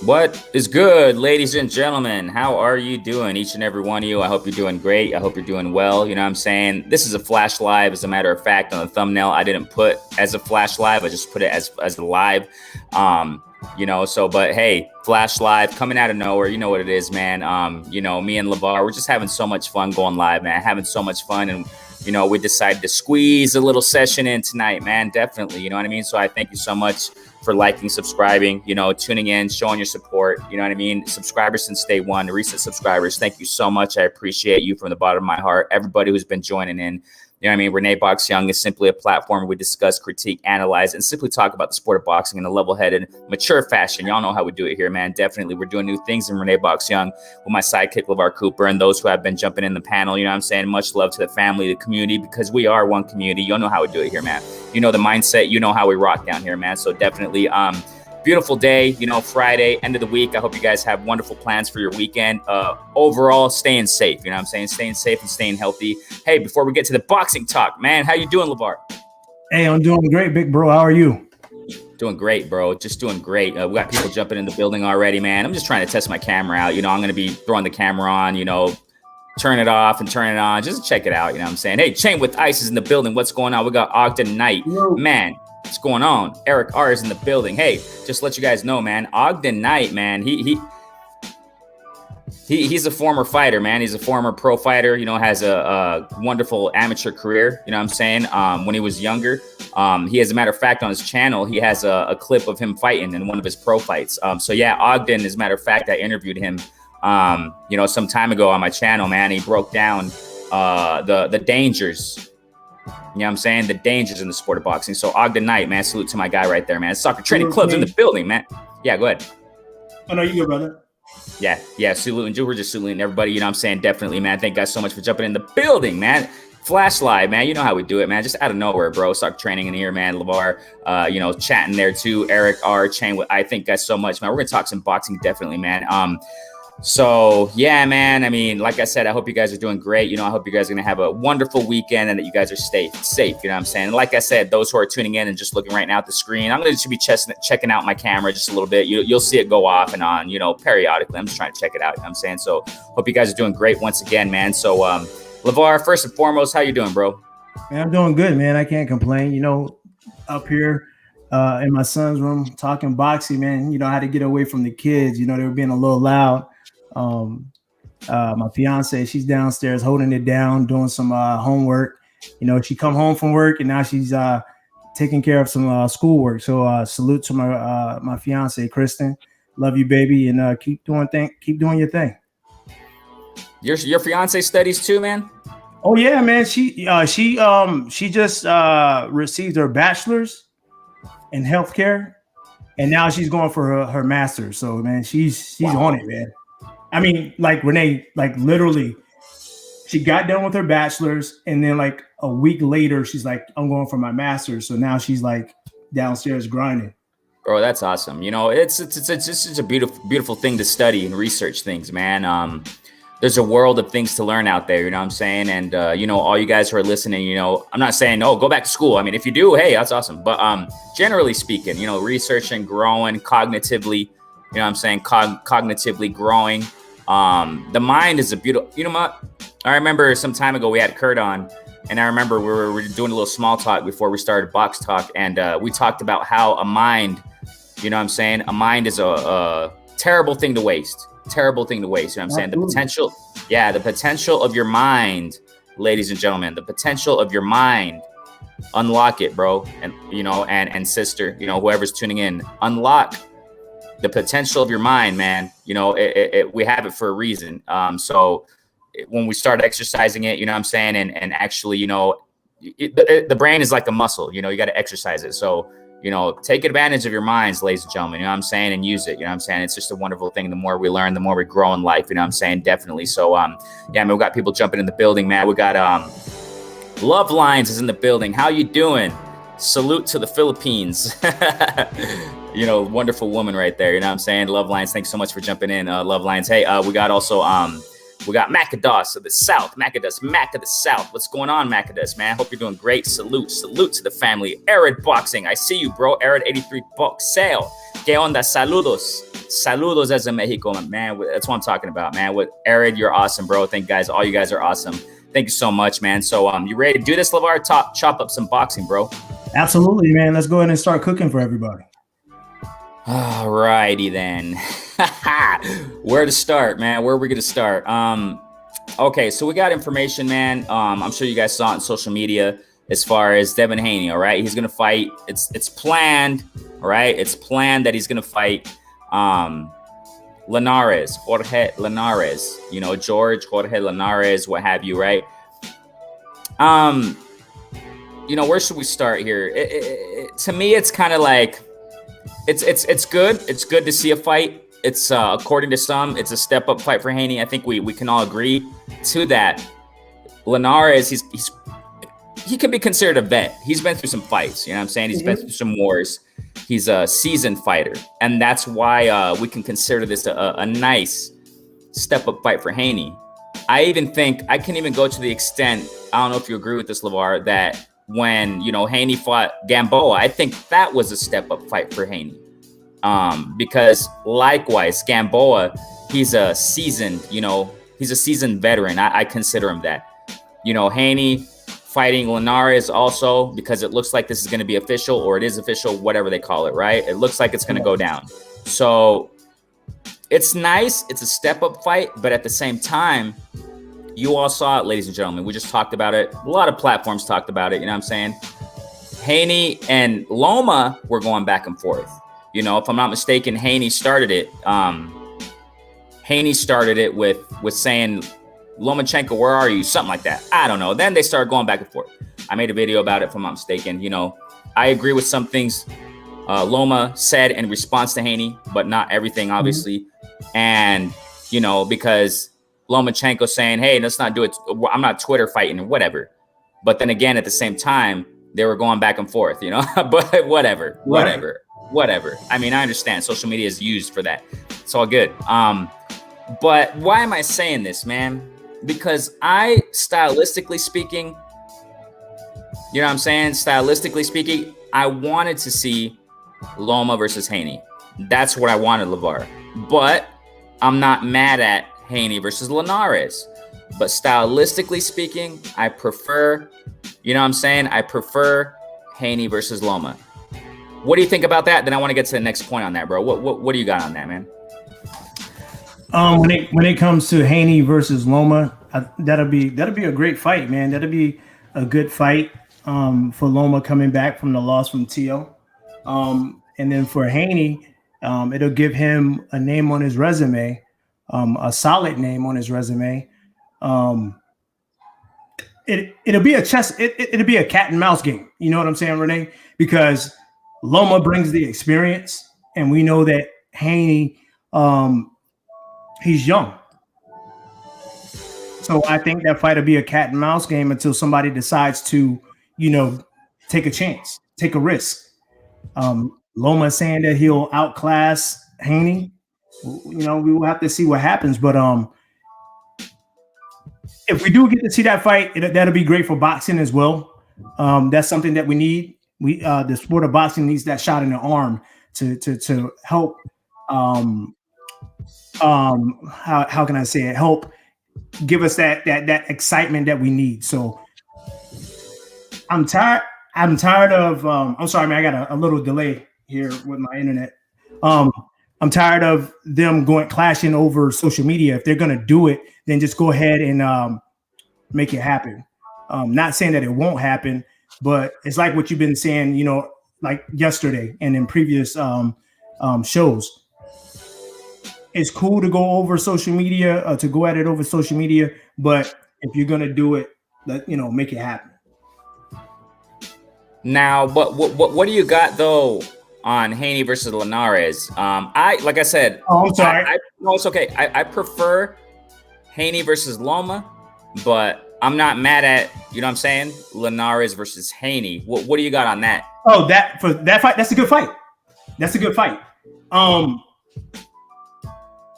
What is good, ladies and gentlemen? How are you doing? Each and every one of you. I hope you're doing great. I hope you're doing well. You know what I'm saying? This is a flash live. As a matter of fact, on the thumbnail, I didn't put as a flash live. I just put it as a live. But hey, flash live coming out of nowhere. You know what it is, man. Me and LeVar, we're just having so much fun going live, man. Having so much fun. And, we decided to squeeze a little session in tonight, man. Definitely. You know what I mean? So I thank you so much for liking, subscribing, tuning in, showing your support. You know what I mean? Subscribers since day one, recent subscribers. Thank you so much. I appreciate you from the bottom of my heart. Everybody who's been joining in. You know what I mean? Renee Box Young is simply a platform where we discuss, critique, analyze, and simply talk about the sport of boxing in a level-headed, mature fashion. Y'all know how we do it here, man. Definitely. We're doing new things in Renee Box Young with my sidekick, LeVar Cooper, and those who have been jumping in the panel. You know what I'm saying? Much love to the family, the community, because we are one community. Y'all know how we do it here, man. You know the mindset. You know how we rock down here, man. So definitely, beautiful day, Friday, end of the week. I hope you guys have wonderful plans for your weekend. Overall, staying safe, you know what I'm saying? Staying safe and staying healthy. Hey, before we get to the boxing talk, man, how you doing, LeVar? Hey, I'm doing great, big bro. How are you? Doing great, bro. Just doing great. We got people jumping in the building already, man. I'm just trying to test my camera out. I'm going to be throwing the camera on, turn it off and turn it on. Just check it out, you know what I'm saying? Hey, Chain with Ice is in the building. What's going on? We got Ogden Knight. Man. What's going on? Eric R is in the building. Hey, just to let you guys know, man, Ogden Knight, man, he's a former fighter, man. He's a former pro fighter, has a wonderful amateur career, you know what I'm saying? When he was younger, he, as a matter of fact, on his channel, he has a clip of him fighting in one of his pro fights. Ogden, as a matter of fact, I interviewed him, some time ago on my channel, man. He broke down the dangers. You know what I'm saying? The dangers in the sport of boxing. So Ogden Knight, man, salute to my guy right there, man. Soccer Training Club's in the building, man. Yeah, go ahead. Oh, no, you good, brother. Yeah, saluting. We're just saluting everybody, you know what I'm saying? Definitely, man. Thank you guys so much for jumping in the building, man. Flash live, man. You know how we do it, man. Just out of nowhere, bro. Soccer Training in here, man. LeVar, chatting there too. Eric R. Chain. I thank you guys so much, man. We're going to talk some boxing, definitely, man. So, yeah, man, I mean, like I said, I hope you guys are doing great. I hope you guys are going to have a wonderful weekend and that you guys are safe, you know what I'm saying? And like I said, those who are tuning in and just looking right now at the screen, I'm going to be checking out my camera just a little bit. You'll see it go off and on, periodically. I'm just trying to check it out, you know what I'm saying? So, hope you guys are doing great once again, man. So, LeVar, first and foremost, how you doing, bro? Man, I'm doing good, man. I can't complain. Up here in my son's room talking boxing, man, I had to get away from the kids. They were being a little loud. My fiance, she's downstairs holding it down, doing some homework. She come home from work and now she's taking care of some schoolwork. So salute to my fiance, Kristen. Love you, baby, and keep doing your thing. Your fiance studies too, man? Oh yeah, man. She just received her bachelor's in healthcare, and now she's going for her master's. So man, she's on it, man. I mean, like Renee, like literally, she got done with her bachelor's, and then like a week later, she's like, "I'm going for my master's." So now she's like downstairs grinding. Bro, that's awesome. It's a beautiful thing to study and research things, man. There's a world of things to learn out there. You know what I'm saying? And all you guys who are listening, I'm not saying, oh, go back to school. I mean, if you do, hey, that's awesome. But generally speaking, researching, growing cognitively. You know what I'm saying? Cognitively growing. The mind is a beautiful, I remember some time ago we had Kurt on, and I remember we were doing a little small talk before we started box talk. And we talked about how a mind, you know what I'm saying? A mind is a terrible thing to waste. Terrible thing to waste. You know what I'm saying? The potential of your mind, ladies and gentlemen, the potential of your mind, unlock it, bro. And, and sister, whoever's tuning in, unlock the potential of your mind, man. We have it for a reason. So when we start exercising it, you know what I'm saying? And actually, the brain is like a muscle, you got to exercise it. So, take advantage of your minds, ladies and gentlemen, you know what I'm saying? And use it, you know what I'm saying? It's just a wonderful thing. The more we learn, the more we grow in life, you know what I'm saying? Definitely. So, we got people jumping in the building, man. We got, Love Lines is in the building. How you doing? Salute to the Philippines. Wonderful woman right there. You know what I'm saying? Love Lines. Thanks so much for jumping in. Love Lines. Hey, we got also, we got Macados of the South. Mac of the South. What's going on, Macados, man? Hope you're doing great. Salute to the family. Arid Boxing. I see you, bro. Arid 83 Box Sale. Que onda? Saludos. Saludos desde Mexico, man. That's what I'm talking about, man. With Arid, you're awesome, bro. Thank you guys. All you guys are awesome. Thank you so much, man. So, you ready to do this, LeVar? Chop up some boxing, bro. Absolutely, man. Let's go ahead and start cooking for everybody. All righty then. Where to start, man? Where are we gonna start? Okay, so we got information, man. I'm sure you guys saw it on social media as far as Devin Haney. All right, he's gonna fight. It's planned. All right, it's planned that he's gonna fight Linares, Jorge Linares. You know, Jorge Linares, what have you, right? You know, where should we start here? To me, it's kind of like it's good. It's good to see a fight. It's according to some, it's a step up fight for Haney. I think we can all agree to that. Linares, he could be considered a vet. He's been through some fights. You know what I'm saying? He's been through some wars. He's a seasoned fighter, and that's why we can consider this a nice step up fight for Haney. I even think I can even go to the extent, I don't know if you agree with this, LeVar, that when, you know, Haney fought Gamboa, I think that was a step up fight for Haney. Because likewise, Gamboa, he's a seasoned, you know, he's a seasoned veteran. I consider him that. You know, Haney fighting Linares also, because it looks like this is going to be official, or it is official, whatever they call it, right? It looks like it's going to go down. So it's nice. It's a step up fight, but at the same time, you all saw it, ladies and gentlemen. We just talked about it. A lot of platforms talked about it. You know what I'm saying? Haney and Loma were going back and forth. You know, if I'm not mistaken, Haney started it. Haney started it with saying, Lomachenko, where are you? Something like that. I don't know. Then they started going back and forth. I made a video about it, if I'm not mistaken. You know, I agree with some things Loma said in response to Haney, but not everything, obviously. And, you know, because Lomachenko saying, hey, let's not do it. I'm not Twitter fighting or whatever. But then again, at the same time, they were going back and forth, you know, but whatever. I mean, I understand social media is used for that. It's all good. But why am I saying this, man? Because stylistically speaking, you know what I'm saying? Stylistically speaking, I wanted to see Loma versus Haney. That's what I wanted, LeVar. But I'm not mad at Haney versus Linares. But stylistically speaking, I prefer, you know what I'm saying? I prefer Haney versus Loma. What do you think about that? Then I want to get to the next point on that, bro. What do you got on that, man? When it comes to Haney versus Loma, that'll be a great fight, man. That'll be a good fight for Loma coming back from the loss from Tio. And then for Haney, it'll give him a name on his resume, a solid name on his resume. It'll be a it'll be a cat and mouse game. You know what I'm saying, Renee? Because Loma brings the experience, and we know that Haney, he's young. So I think that fight will be a cat and mouse game until somebody decides to, you know, take a chance, take a risk. Loma saying that he'll outclass Haney. You know, we will have to see what happens. But if we do get to see that fight, that'll be great for boxing as well. That's something that we need. The sport of boxing needs that shot in the arm to help. How can I say it? Help give us that excitement that we need. So I'm tired of. I'm sorry, man. I got a little delay here with my internet. I'm tired of them clashing over social media. If they're gonna do it, then just go ahead and make it happen. Not saying that it won't happen, but it's like what you've been saying, you know, like yesterday and in previous shows. It's cool to go over social media, to go at it over social media, but if you're gonna do it, make it happen. Now, what do you got though on Haney versus Linares? Like I said, I'm sorry. No, it's okay. I prefer Haney versus Loma, but I'm not mad at, you know what I'm saying, Linares versus Haney. What do you got on that? Oh, for that fight, that's a good fight. That's a good fight.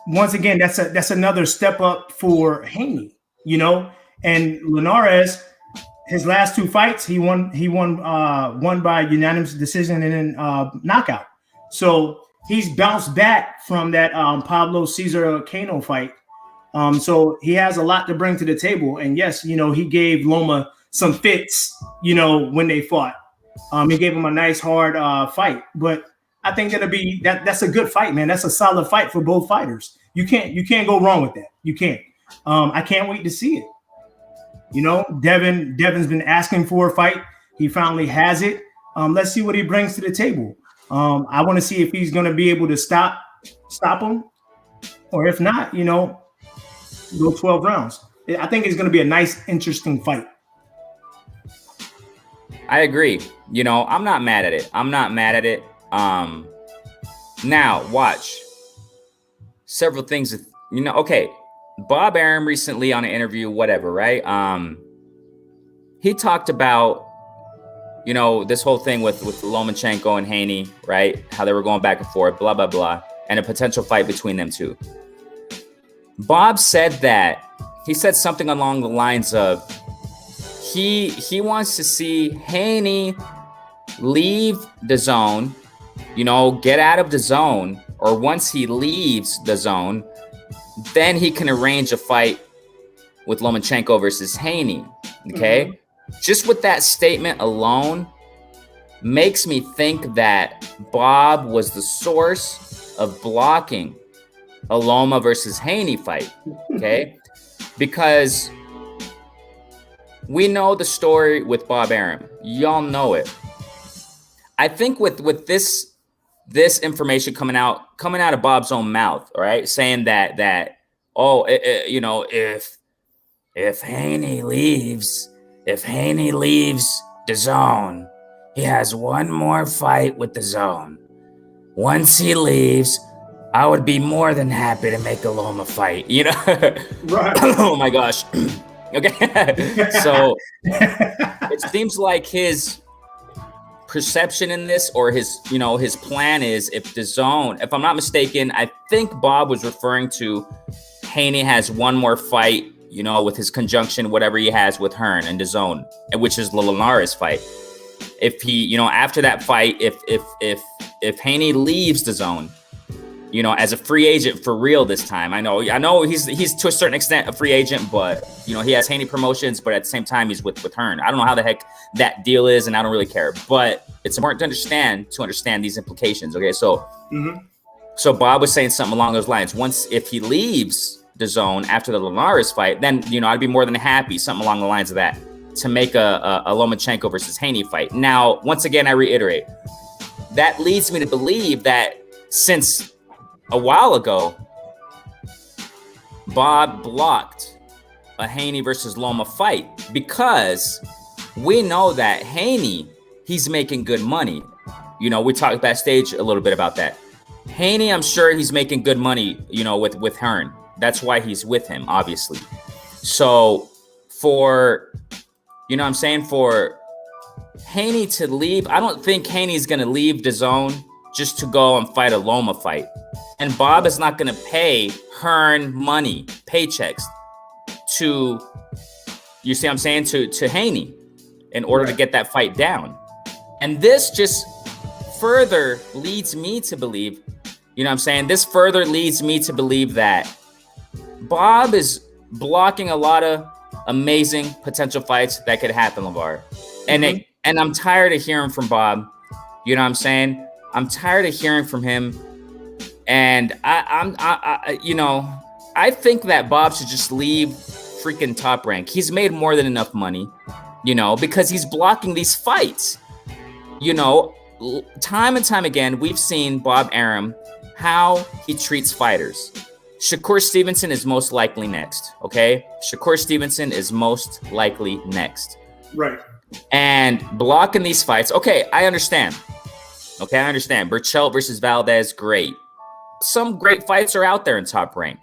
Once again, that's another step up for Haney, you know. And Linares, his last two fights, he won by unanimous decision and then knockout. So he's bounced back from that Pablo Cesar Cano fight. So he has a lot to bring to the table. And yes, he gave Loma some fits, when they fought. He gave him a nice hard fight. But I think that's a good fight, man. That's a solid fight for both fighters. You can't go wrong with that. You can't. I can't wait to see it. Devin's been asking for a fight. He finally has it. Let's see what he brings to the table. I want to see if he's going to be able to stop him, or if not, go 12 rounds. I think it's going to be a nice, interesting fight. I agree. I'm not mad at it. Now watch several things. Okay. Bob Arum recently on an interview, whatever, right? He talked about, this whole thing with Lomachenko and Haney, right? How they were going back and forth, blah, blah, blah, and a potential fight between them two. Bob said he said something along the lines of, he wants to see Haney leave the zone, get out of the zone, or once he leaves the zone, then he can arrange a fight with Lomachenko versus Haney. Okay. Mm-hmm. Just with that statement alone makes me think that Bob was the source of blocking a Loma versus Haney fight. Okay. Because we know the story with Bob Arum. Y'all know it. I think with this information coming out of Bob's own mouth, all right, saying that if Haney leaves the zone, he has one more fight with the zone. Once he leaves, I would be more than happy to make a Loma fight. Right? Oh my gosh. Okay, so it seems like his perception in this, or his plan is, if the zone, if I'm not mistaken, I think Bob was referring to Haney has one more fight, with his conjunction, whatever he has with Hearn and the zone, which is the Linares fight. If he, after that fight, if Haney leaves the zone, as a free agent for real this time. I know he's to a certain extent a free agent, but he has Haney promotions, but at the same time he's with Hearn. I don't know how the heck that deal is, and I don't really care. But it's important to understand these implications. Okay, so so Bob was saying something along those lines. If he leaves the zone after the Linares fight, then I'd be more than happy, something along the lines of that, to make a Lomachenko versus Haney fight. Now, once again, I reiterate, that leads me to believe that since a while ago, Bob blocked a Haney versus Loma fight, because we know that Haney, he's making good money. We talked backstage a little bit about that. Haney, I'm sure he's making good money, with Hearn. That's why he's with him, obviously. So for Haney to leave, I don't think Haney's going to leave the zone just to go and fight a Loma fight. And Bob is not going to pay Hearn money, paychecks, to Haney in order to get that fight down. And this just further leads me to believe, this further leads me to believe that Bob is blocking a lot of amazing potential fights that could happen, LeVar. And I'm tired of hearing from Bob. I'm tired of hearing from him. And I think that Bob should just leave freaking Top Rank. He's made more than enough money, because he's blocking these fights. Time and time again, we've seen Bob Arum, how he treats fighters. Shakur Stevenson is most likely next, okay? Shakur Stevenson is most likely next. Right. And blocking these fights, okay, I understand. Burchell versus Valdez, great. Some great fights are out there in Top Rank,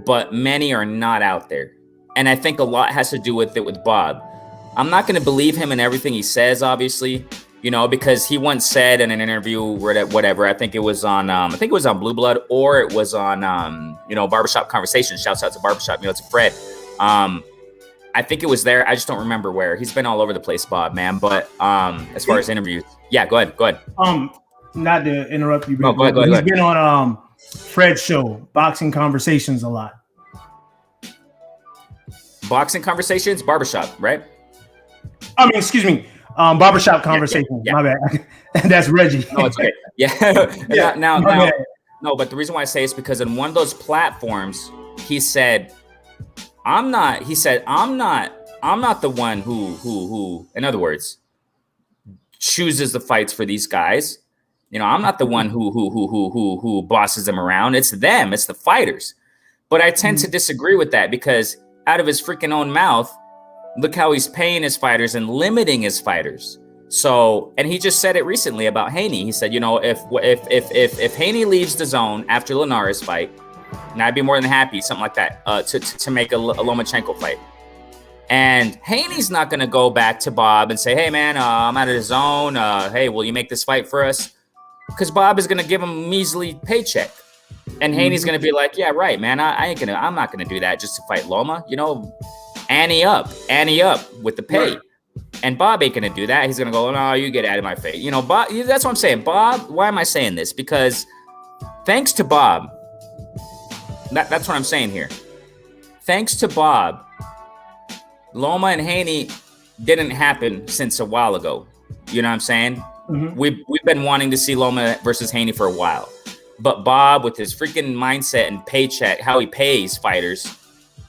but many are not out there. And I think a lot has to do with it with Bob. I'm not going to believe him in everything he says, obviously, because he once said in an interview, whatever, I think it was on Blue Blood, or it was on, Barbershop Conversation. Shouts out to Barbershop, to Fred. I think it was there. I just don't remember where. He's been all over the place, Bob, man. But as far as interviews, yeah, go ahead. not to interrupt you, No, but go he's ahead. been on Fred's show, Boxing Conversations, a lot. Boxing Conversations, barbershop, right? I mean, excuse me, Barbershop Conversations. yeah. My bad. That's Reggie. No, it's okay. Yeah. Yeah, now, my bad. no, but the reason why I say it's because in one of those platforms, he said, I'm not the one who, in other words, chooses the fights for these guys. You know, I'm not the one who bosses them around. It's them. It's the fighters. But I tend to disagree with that because out of his freaking own mouth, look how he's paying his fighters and limiting his fighters. So, and he just said it recently about Haney. He said, you know, if Haney leaves the zone after Linares fight, and I'd be more than happy, something like that, to make a Lomachenko fight. And Haney's not going to go back to Bob and say, hey, man, I'm out of the zone. Hey, will you make this fight for us? Because Bob is going to give him a measly paycheck. And Haney's going to be like, yeah, right, man. I'm not going to do that just to fight Loma. You know, ante up with the pay. Right. And Bob ain't going to do that. He's going to go, no, you get out of my face. You know, Bob, that's what I'm saying. Bob, why am I saying this? Because thanks to Bob, that's what I'm saying here. Thanks to Bob, Loma and Haney didn't happen since a while ago. You know what I'm saying? Mm-hmm. We've been wanting to see Loma versus Haney for a while. But Bob, with his freaking mindset and paycheck, how he pays fighters,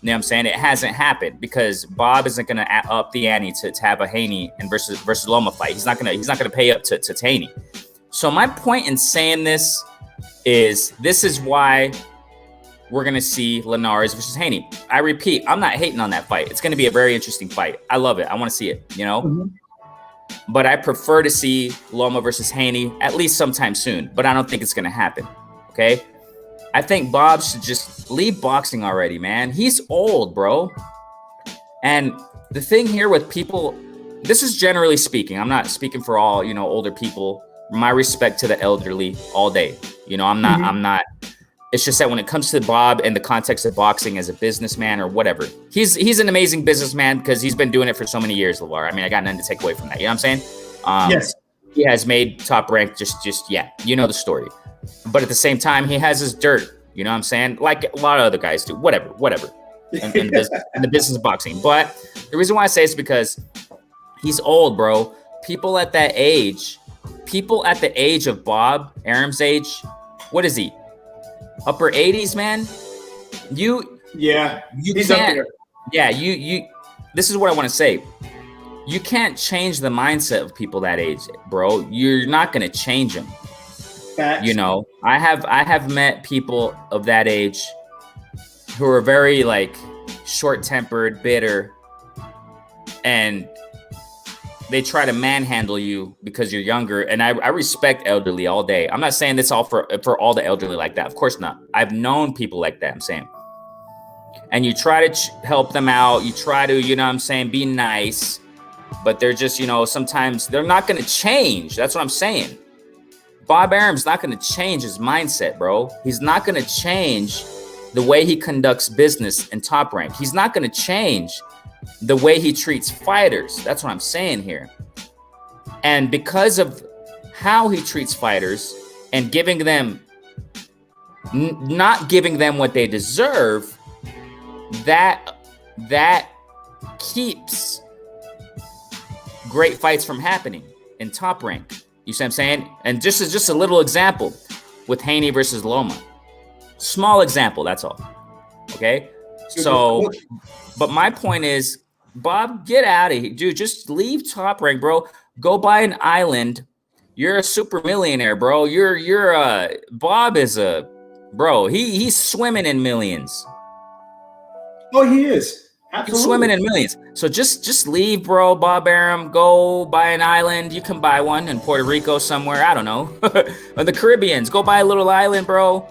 you know what I'm saying? It hasn't happened because Bob isn't going to up the ante to have a Haney and versus Loma fight. He's not going to pay up to Haney. So my point in saying this is why we're going to see Linares versus Haney. I repeat, I'm not hating on that fight. It's going to be a very interesting fight. I love it. I want to see it, you know? Mm-hmm. But I prefer to see Loma versus Haney at least sometime soon. But I don't think it's going to happen, okay? I think Bob should just leave boxing already, man. He's old, bro. And the thing here with people, this is generally speaking. I'm not speaking for all, you know, older people. My respect to the elderly all day. You know, I'm not. It's just that when it comes to Bob in the context of boxing as a businessman or whatever, he's an amazing businessman because he's been doing it for so many years, LeVar. I mean, I got nothing to take away from that. You know what I'm saying? Yes. He has made Top Rank just you know the story. But at the same time, he has his dirt. You know what I'm saying? Like a lot of other guys do. Whatever. In the business of boxing. But the reason why I say it's because he's old, bro. People at the age of Bob Arum's age, what is he? Upper 80s, man. You he's up there. Yeah, you this is what I want to say. You can't change the mindset of people that age, bro. You're not going to change them. Facts. You know, I have met people of that age who are very like short-tempered, bitter, and they try to manhandle you because you're younger. And I respect elderly all day. I'm not saying this all for all the elderly like that. Of course not. I've known people like that, I'm saying. And you try to help them out. You try to, you know what I'm saying, be nice. But they're just, you know, sometimes they're not going to change. That's what I'm saying. Bob Arum's not going to change his mindset, bro. He's not going to change the way he conducts business in Top Rank. He's not going to change the way he treats fighters. That's what I'm saying here. And because of how he treats fighters and giving them, not giving them what they deserve, that keeps great fights from happening in Top Rank. You see what I'm saying? And just a little example with Haney versus Loma. Small example, that's all. Okay? So, but my point is, Bob, get out of here. Dude, just leave Top Rank, bro. Go buy an island. You're a super millionaire, bro. Bob is he's swimming in millions. Oh, he is. Absolutely. He's swimming in millions. So just leave, bro, Bob Arum. Go buy an island. You can buy one in Puerto Rico somewhere. I don't know. Or the Caribbeans. Go buy a little island, bro.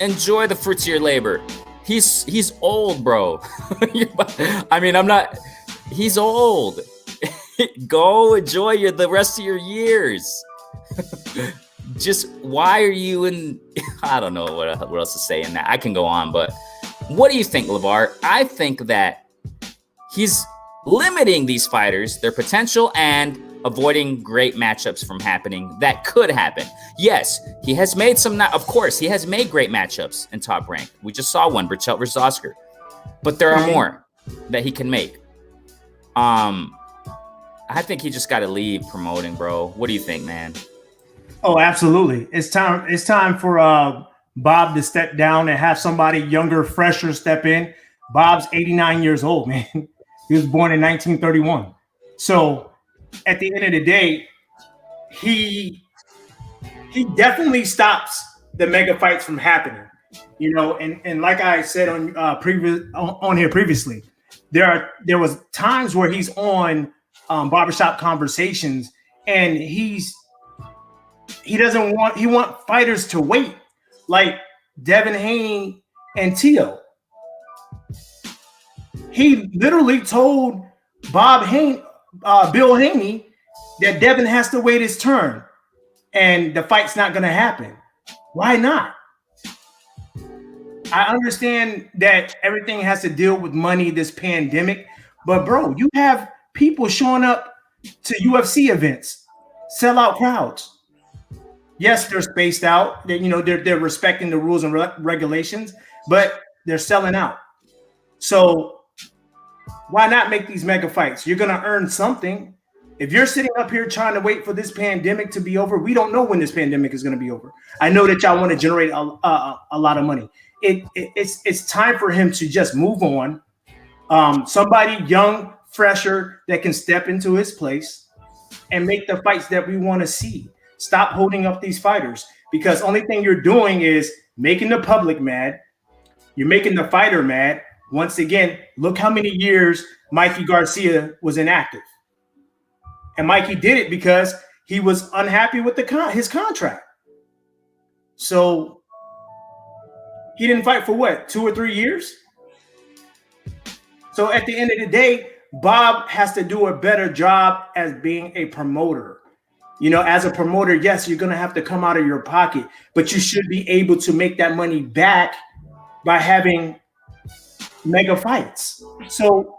Enjoy the fruits of your labor. He's old, bro. I mean, he's old. Go enjoy the rest of your years. Just why are you in? I don't know what else to say in that. I can go on, but what do you think, LeVar? I think that he's limiting these fighters, their potential, and avoiding great matchups from happening that could happen. Yes, he has made some, of course, he has made great matchups in Top Rank. We just saw one, Burchell versus Oscar. But there are more that he can make. I think he just got to leave promoting, bro. What do you think, man? Oh, absolutely. It's time. It's time for Bob to step down and have somebody younger, fresher step in. Bob's 89 years old, man. He was born in 1931. So at the end of the day, he definitely stops the mega fights from happening. You know, and like I said on here previously, there was times where he's on Barbershop Conversations, and he want fighters to wait, like Devin Haney and Tio. He literally told Bill Haney that Devin has to wait his turn, and the fight's not going to happen. Why not? I understand that everything has to deal with money, this pandemic, but bro, you have people showing up to UFC events, sellout crowds. Yes, they're spaced out. They're respecting the rules and regulations, but they're selling out. So why not make these mega fights? You're gonna earn something. If you're sitting up here trying to wait for this pandemic to be over, we don't know when this pandemic is gonna be over. I know that y'all want to generate a lot of money. It's time for him to just move on. Somebody young, fresher that can step into his place and make the fights that we want to see. Stop holding up these fighters, because only thing you're doing is making the public mad. You're making the fighter mad. Once again, look how many years Mikey Garcia was inactive. And Mikey did it because he was unhappy with his contract. So he didn't fight for what, 2 or 3 years? So at the end of the day, Bob has to do a better job as being a promoter. You know, as a promoter, yes, you're going to have to come out of your pocket, but you should be able to make that money back by having mega fights. So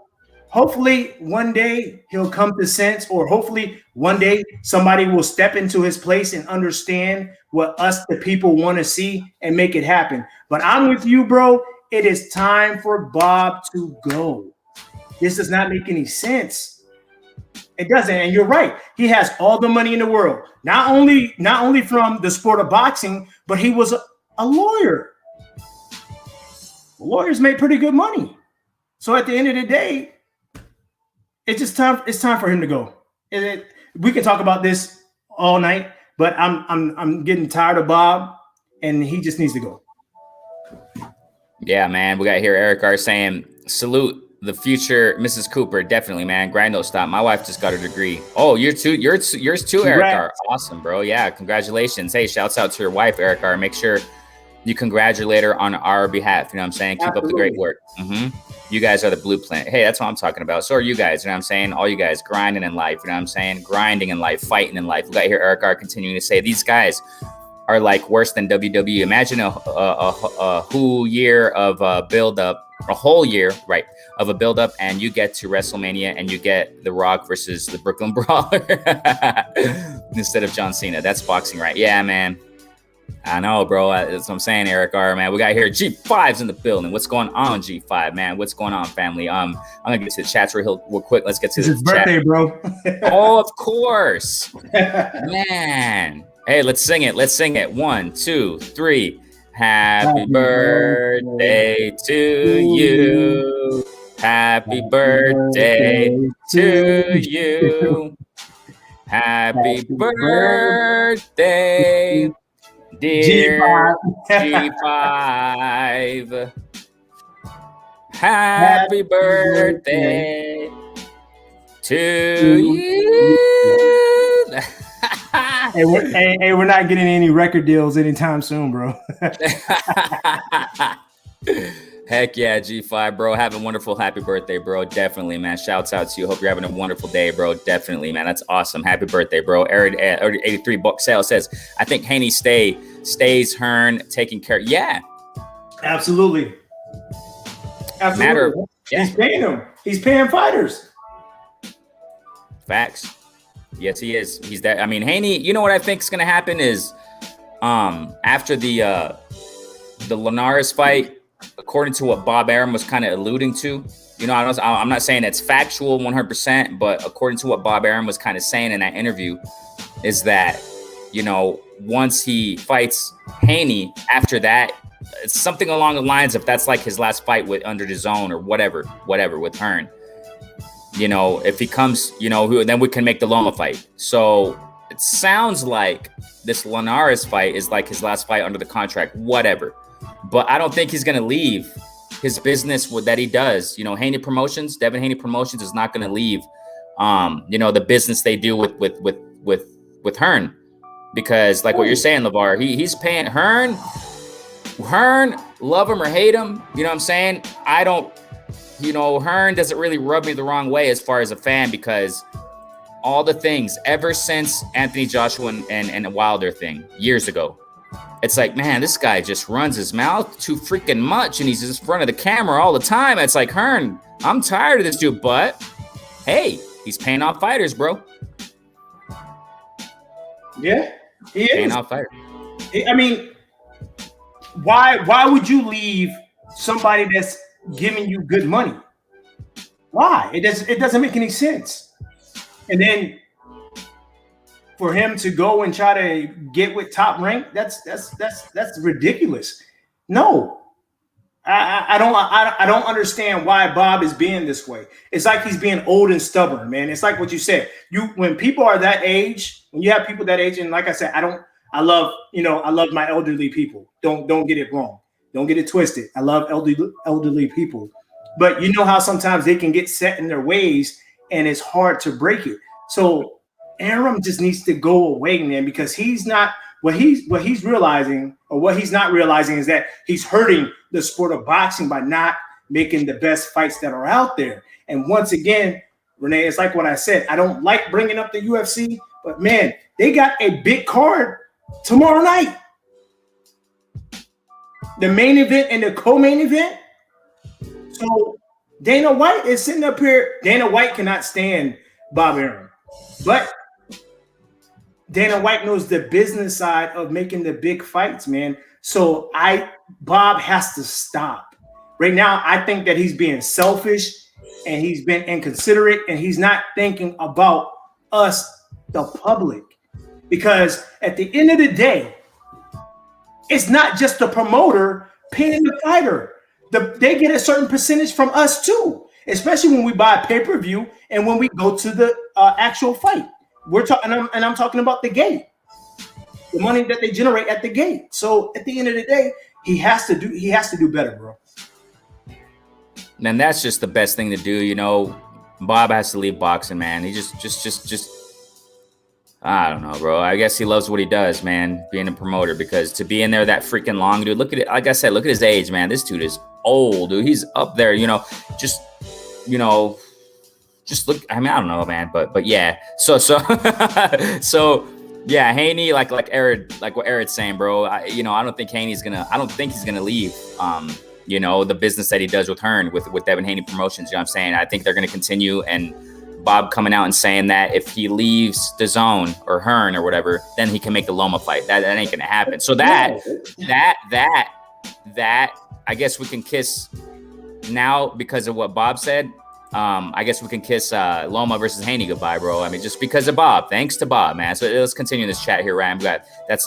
hopefully one day he'll come to sense, or hopefully one day somebody will step into his place and understand what us, the people, want to see and make it happen. But I'm with you, bro. It is time for Bob to go. This does not make any sense. It doesn't. And you're right. He has all the money in the world. Not only from the sport of boxing, but he was a lawyer. Lawyers make pretty good money. So at the end of the day, it's time for him to go. We can talk about this all night, but I'm getting tired of Bob, and he just needs to go. Yeah, man. We got here Eric R saying, salute the future Mrs. Cooper. Definitely, man. Grind don't stop. My wife just got her degree. Oh, yours too, Eric R. Awesome, bro. Yeah, congratulations. Hey, shouts out to your wife, Eric R. Make sure you congratulate her on our behalf. You know what I'm saying? Keep up the great work. You guys are the blueprint. Hey, that's what I'm talking about. So are you guys. You know what I'm saying? All you guys grinding in life. You know what I'm saying? Grinding in life, fighting in life. We got here Eric R. continuing to say these guys are like worse than WWE. Imagine a whole year of build up, a whole year, right, of a build up, and you get to WrestleMania and you get The Rock versus the Brooklyn Brawler instead of John Cena. That's boxing, right? Yeah, man. I know, bro. That's what I'm saying, Eric R. Man, we got here G5's in the building. What's going on, G5, man? What's going on, family? I'm gonna get to the chats real quick. Let's get to his birthday, bro. Oh, of course, man. Hey, let's sing it. 1, 2, 3. Happy birthday to you. Happy birthday to you. Happy birthday, dear G5. Happy birthday to you. Hey, we're not getting any record deals anytime soon, bro. Heck yeah, G5, bro. Have a wonderful happy birthday, bro. Definitely, man. Shouts out to you. Hope you're having a wonderful day, bro. Definitely, man. That's awesome. Happy birthday, bro. Eric 83 buck sale says, I think Haney stays Hearn taking care. Yeah. Absolutely. Yeah. He's paying them. He's paying fighters. Facts. Yes, he is. He's that. I mean, Haney. You know what I think is going to happen is, after the Linares fight, according to what Bob Arum was kind of alluding to. You know, I'm not saying it's factual 100%, but according to what Bob Arum was kind of saying in that interview, is that, you know, once he fights Haney, after that, it's something along the lines of that's like his last fight with under the zone or whatever with Hearn. You know, if he comes, you know, then we can make the Loma fight. So it sounds like this Linares fight is like his last fight under the contract, whatever. But I don't think he's going to leave his business that he does. You know, Haney Promotions, Devin Haney Promotions is not going to leave, you know, the business they do with Hearn. Because like what you're saying, LeVar, he's paying Hearn, love him or hate him. You know what I'm saying? You know, Hearn doesn't really rub me the wrong way as far as a fan, because all the things ever since Anthony Joshua and the Wilder thing years ago, it's like, man, this guy just runs his mouth too freaking much and he's in front of the camera all the time. It's like, Hearn, I'm tired of this dude, but hey, he's paying off fighters, bro. Yeah, he is paying off fighters. I mean, why would you leave somebody that's giving you good money? Why? It doesn't make any sense. And then for him to go and try to get with Top Rank, that's ridiculous. No, I don't understand why Bob is being this way. It's like he's being old and stubborn, man. It's like what you said. When people are that age, when you have people that age, and like I said, I love my elderly people. Don't get it wrong. Don't get it twisted. I love elderly people. But you know how sometimes they can get set in their ways and it's hard to break it. So Arum just needs to go away, man, because he's not what he's realizing, or what he's not realizing, is that he's hurting the sport of boxing by not making the best fights that are out there. And once again, Renee, it's like what I said. I don't like bringing up the UFC, but man, they got a big card tomorrow night. The main event and the co-main event. So Dana White is sitting up here. Dana White cannot stand Bob Arum, but Dana White knows the business side of making the big fights, man. So Bob has to stop. Right now, I think that he's being selfish and he's been inconsiderate and he's not thinking about us, the public. Because at the end of the day, it's not just the promoter paying the fighter. They get a certain percentage from us too, especially when we buy pay-per-view and when we go to the actual fight. We're talking, and I'm talking about the gate, the money that they generate at the gate. So at the end of the day, he has to do better, bro. And that's just the best thing to do. You know, Bob has to leave boxing, man. He just I don't know, bro. I guess he loves what he does, man, being a promoter, because to be in there that freaking long, dude, look at it. Like I said, look at his age, man. This dude is old, dude. He's up there, just look. I mean, I don't know, man, but yeah. So yeah, Haney, like what Eric's saying, bro. I don't think he's gonna leave. The business that he does with Hearn, with Devin Haney Promotions. You know what I'm saying? I think they're gonna continue, and Bob coming out and saying that if he leaves the zone or Hearn or whatever, then he can make the Loma fight. That ain't gonna happen. So that I guess we can kiss now because of what Bob said. I guess we can kiss Loma versus Haney goodbye, bro. I mean, just because of Bob. Thanks to Bob, man. So let's continue this chat here, Ram. That's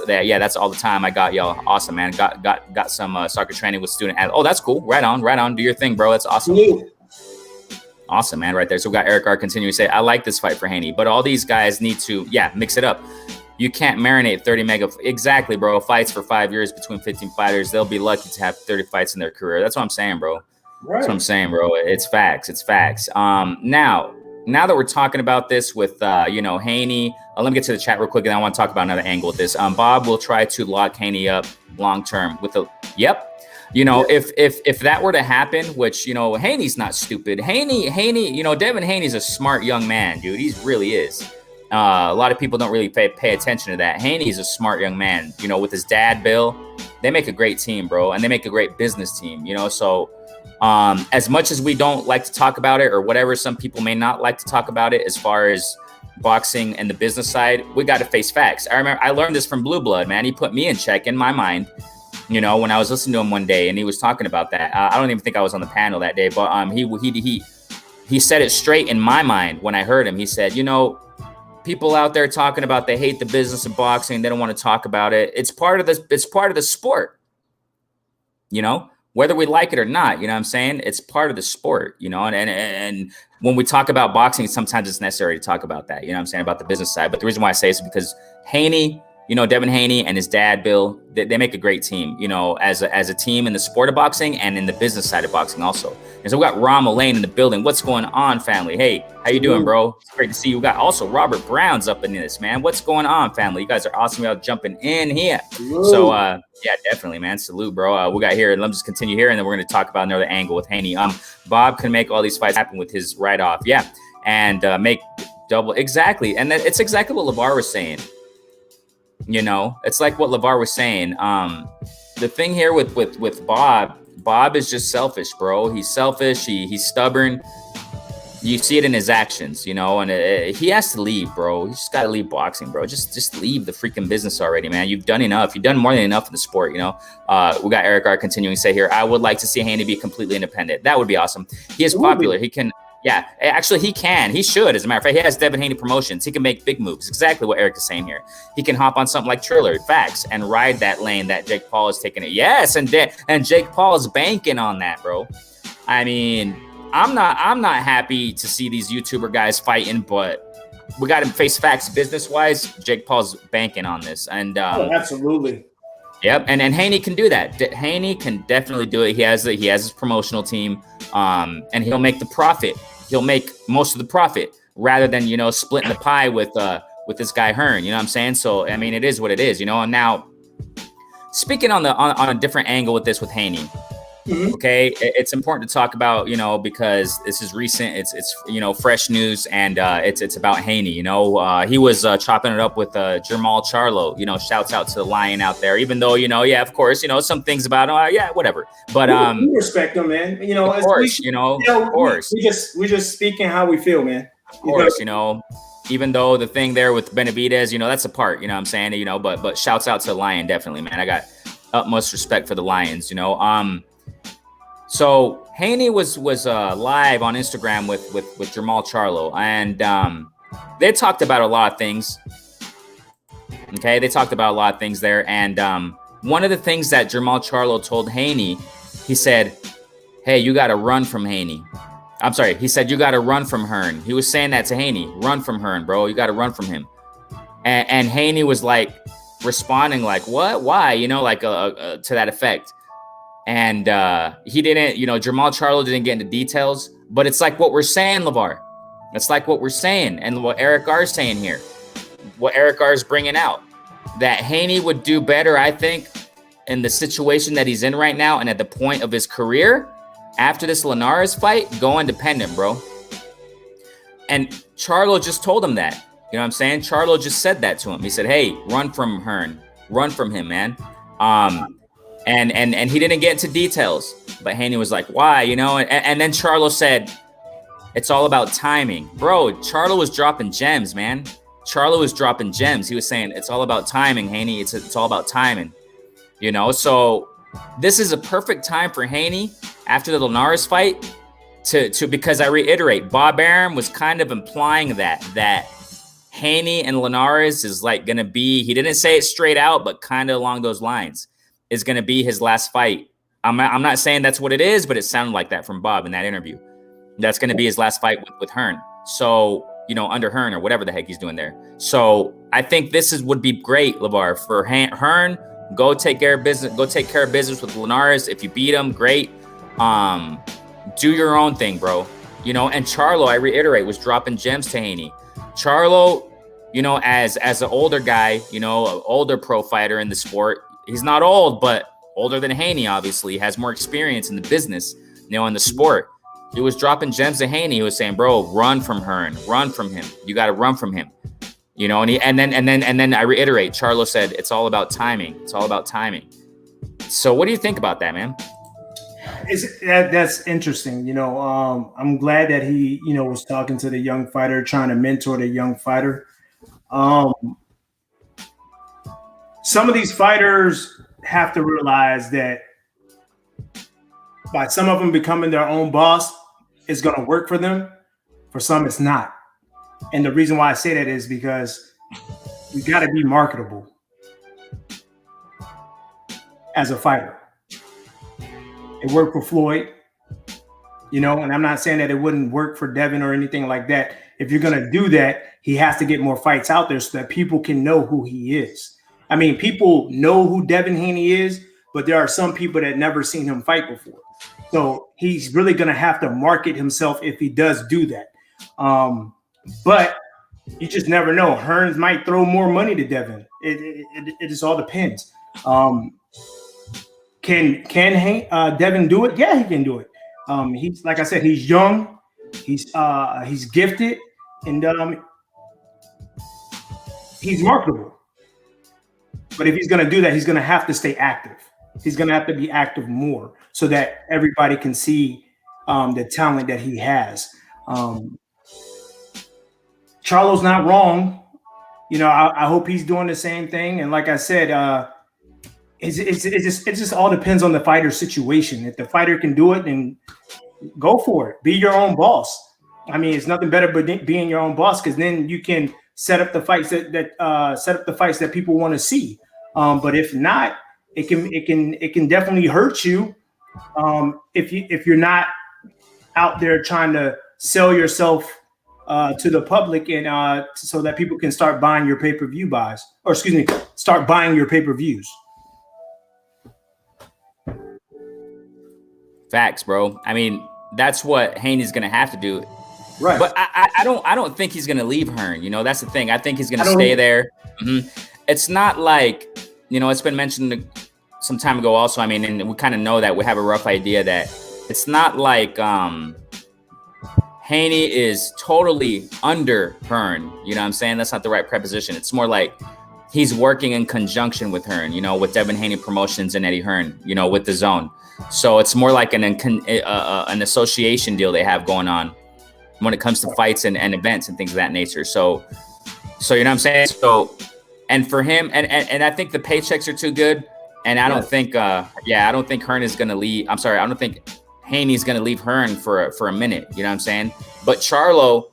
all the time I got, y'all. Awesome, man. Got some soccer training with student. Oh, that's cool. Right on. Do your thing, bro. That's awesome. Yeah. Awesome, man, right there. So we got Eric R. continue to say, I like this fight for Haney, but all these guys need to, mix it up. You can't marinate 30 mega. Exactly, bro. Fights for 5 years between 15 fighters. They'll be lucky to have 30 fights in their career. That's what I'm saying, bro. Right. That's what I'm saying, bro. It's facts. Now that we're talking about this with, Haney, let me get to the chat real quick, and I want to talk about another angle with this. Bob will try to lock Haney up long-term with yep. If that were to happen, which, Haney's not stupid. Haney, Devin Haney's a smart young man, dude. He really is. A lot of people don't really pay attention to that. Haney's a smart young man, with his dad, Bill. They make a great team, bro. And they make a great business team, so as much as we don't like to talk about it or whatever, some people may not like to talk about it as far as, boxing and the business side, we got to face facts. I remember I learned this from Blue Blood, man. He put me in check in my mind, you know, when I was listening to him one day and he was talking about that. I don't even think I was on the panel that day, but he said it straight in my mind when I heard him. He said, you know, people out there talking about they hate the business of boxing, they don't want to talk about it. It's part of the sport, you know, whether we like it or not. You know what I'm saying? It's part of the sport, you know, and when we talk about boxing, sometimes it's necessary to talk about that, you know what I'm saying, about the business side. But the reason why I say this is because Haney, you know, Devin Haney and his dad, Bill, they make a great team, you know, as a team in the sport of boxing and in the business side of boxing also. And so we got Ron Mullane in the building. What's going on, family? Hey, how you doing, bro? It's great to see you. We got also Robert Brown's up in this, man. What's going on, family? You guys are awesome. Y'all jumping in here. So, yeah, definitely, man. Salute, bro. We got here, and let me just continue here, and then we're going to talk about another angle with Haney. Bob can make all these fights happen with his right off. Yeah, and make double. Exactly. And it's exactly what LeVar was saying. You know, it's like what LeVar was saying. The thing here with Bob is just selfish, bro. He's selfish. He's stubborn. You see it in his actions, you know, and he has to leave, bro. He just got to leave boxing, bro. Just leave the freaking business already, man. You've done enough. You've done more than enough in the sport, you know. We got Eric R. continuing to say here, I would like to see Haney be completely independent. That would be awesome. He is popular. He can. Yeah, actually, he can. He should, as a matter of fact. He has Devin Haney promotions. He can make big moves. Exactly what Eric is saying here. He can hop on something like Triller, facts, and ride that lane that Jake Paul is taking it. Yes, and Jake Paul is banking on that, bro. I mean, I'm not happy to see these YouTuber guys fighting, but we got to face facts business-wise. Jake Paul's banking on this, and absolutely. Yep, and Haney can do that. Haney can definitely do it. He has his promotional team, and he'll make the profit. He'll make most of the profit rather than, you know, splitting the pie with this guy Hearn. You know what I'm saying? So I mean, it is what it is, you know. And now, speaking on a different angle with Haney. Mm-hmm. Okay, it's important to talk about, you know, because this is recent. It's you know, fresh news, and it's about Haney. You know, he was chopping it up with Jermall Charlo. You know, shouts out to the Lion out there. Even though, you know, yeah, of course, you know, some things about him, yeah, whatever. But we respect him, man. You know, of course, of course, we just speaking how we feel, man. Of course, you know. Even though the thing there with Benavidez, you know, that's a part. You know what I'm saying? You know, but shouts out to the Lion, definitely, man. I got utmost respect for the Lions. You know, So Haney was live on Instagram with Jermall Charlo, and they talked about a lot of things. Okay, they talked about a lot of things there, and one of the things that Jermall Charlo told Haney, he said, "Hey, you got to run from Haney." I'm sorry, he said, "You got to run from Hearn." He was saying that to Haney, "Run from Hearn, bro. You got to run from him." And Haney was like responding like, "What? Why?" You know, like to that effect. And he didn't, you know, Jermall Charlo didn't get into details, but it's like what we're saying, LeVar. It's like what we're saying, and what Eric R is saying here, what Eric R is bringing out, that Haney would do better, I think, in the situation that he's in right now, and at the point of his career, after this Linares fight, go independent, bro. And Charlo just told him that. You know what I'm saying? Charlo just said that to him. He said, "Hey, run from Hearn, run from him, man." And he didn't get into details, but Haney was like, "Why?" You know, and then Charlo said, "It's all about timing." Bro, Charlo was dropping gems, man. Charlo was dropping gems. He was saying, "It's all about timing, Haney. It's all about timing." You know, so this is a perfect time for Haney after the Linares fight to because I reiterate, Bob Arum was kind of implying that Haney and Linares is like going to be, he didn't say it straight out, but kind of along those lines, is going to be his last fight. I'm not saying that's what it is, but it sounded like that from Bob in that interview. That's going to be his last fight with Hearn. So, you know, under Hearn or whatever the heck he's doing there. So I think would be great, LeVar, for Hearn. Go take care of business. Go take care of business with Linares. If you beat him, great. Do your own thing, bro. You know, and Charlo, I reiterate, was dropping gems to Haney. Charlo, you know, as an older guy, you know, an older pro fighter in the sport. He's not old, but older than Haney, obviously. Has more experience in the business, you know, in the sport. He was dropping gems to Haney. He was saying, "Bro, run from Hearn. Run from him. You got to run from him." You know, and then I reiterate, Charlo said, "It's all about timing. It's all about timing." So what do you think about that, man? That's interesting. I'm glad that he, was talking to the young fighter, trying to mentor the young fighter. Um, some of these fighters have to realize that by some of them becoming their own boss, it's going to work for them. For some, it's not. And the reason why I say that is because you got to be marketable as a fighter. It worked for Floyd, and I'm not saying that it wouldn't work for Devin or anything like that. If you're going to do that, he has to get more fights out there so that people can know who he is. I mean, people know who Devin Haney is, but there are some people that never seen him fight before. So he's really going to have to market himself if he does do that. But you just never know. Hearns might throw more money to Devin. It just all depends. Can Devin do it? Yeah, he can do it. He's, like I said, he's young, he's gifted, and he's marketable. But if he's going to do that, he's going to have to stay active. He's going to have to be active more so that everybody can see the talent that he has. Charlo's not wrong. I hope he's doing the same thing. And like I said, it just all depends on the fighter's situation. If the fighter can do it, then go for it. Be your own boss. I mean, it's nothing better but being your own boss, because then you can set up the fights that people want to see. But if not, it can definitely hurt you if you're not out there trying to sell yourself to the public and so that people can start buying your pay-per-view buys, or start buying your pay-per-views. Facts, bro. I mean, that's what Haney's gonna have to do. Right. But I don't think he's gonna leave Hearn. That's the thing. I think he's gonna stay there. Mm-hmm. It's not like, it's been mentioned some time ago also. I mean, and we kind of know that we have a rough idea that it's not like Haney is totally under Hearn. You know what I'm saying? That's not the right preposition. It's more like he's working in conjunction with Hearn, with Devin Haney Promotions and Eddie Hearn, with the Zone. So it's more like an association deal they have going on when it comes to fights and events and things of that nature. So you know what I'm saying? So, and for him, and I think the paychecks are too good. And I don't think, I don't think Hearn is going to leave. I'm sorry. I don't think Haney's going to leave Hearn for a minute. You know what I'm saying? But Charlo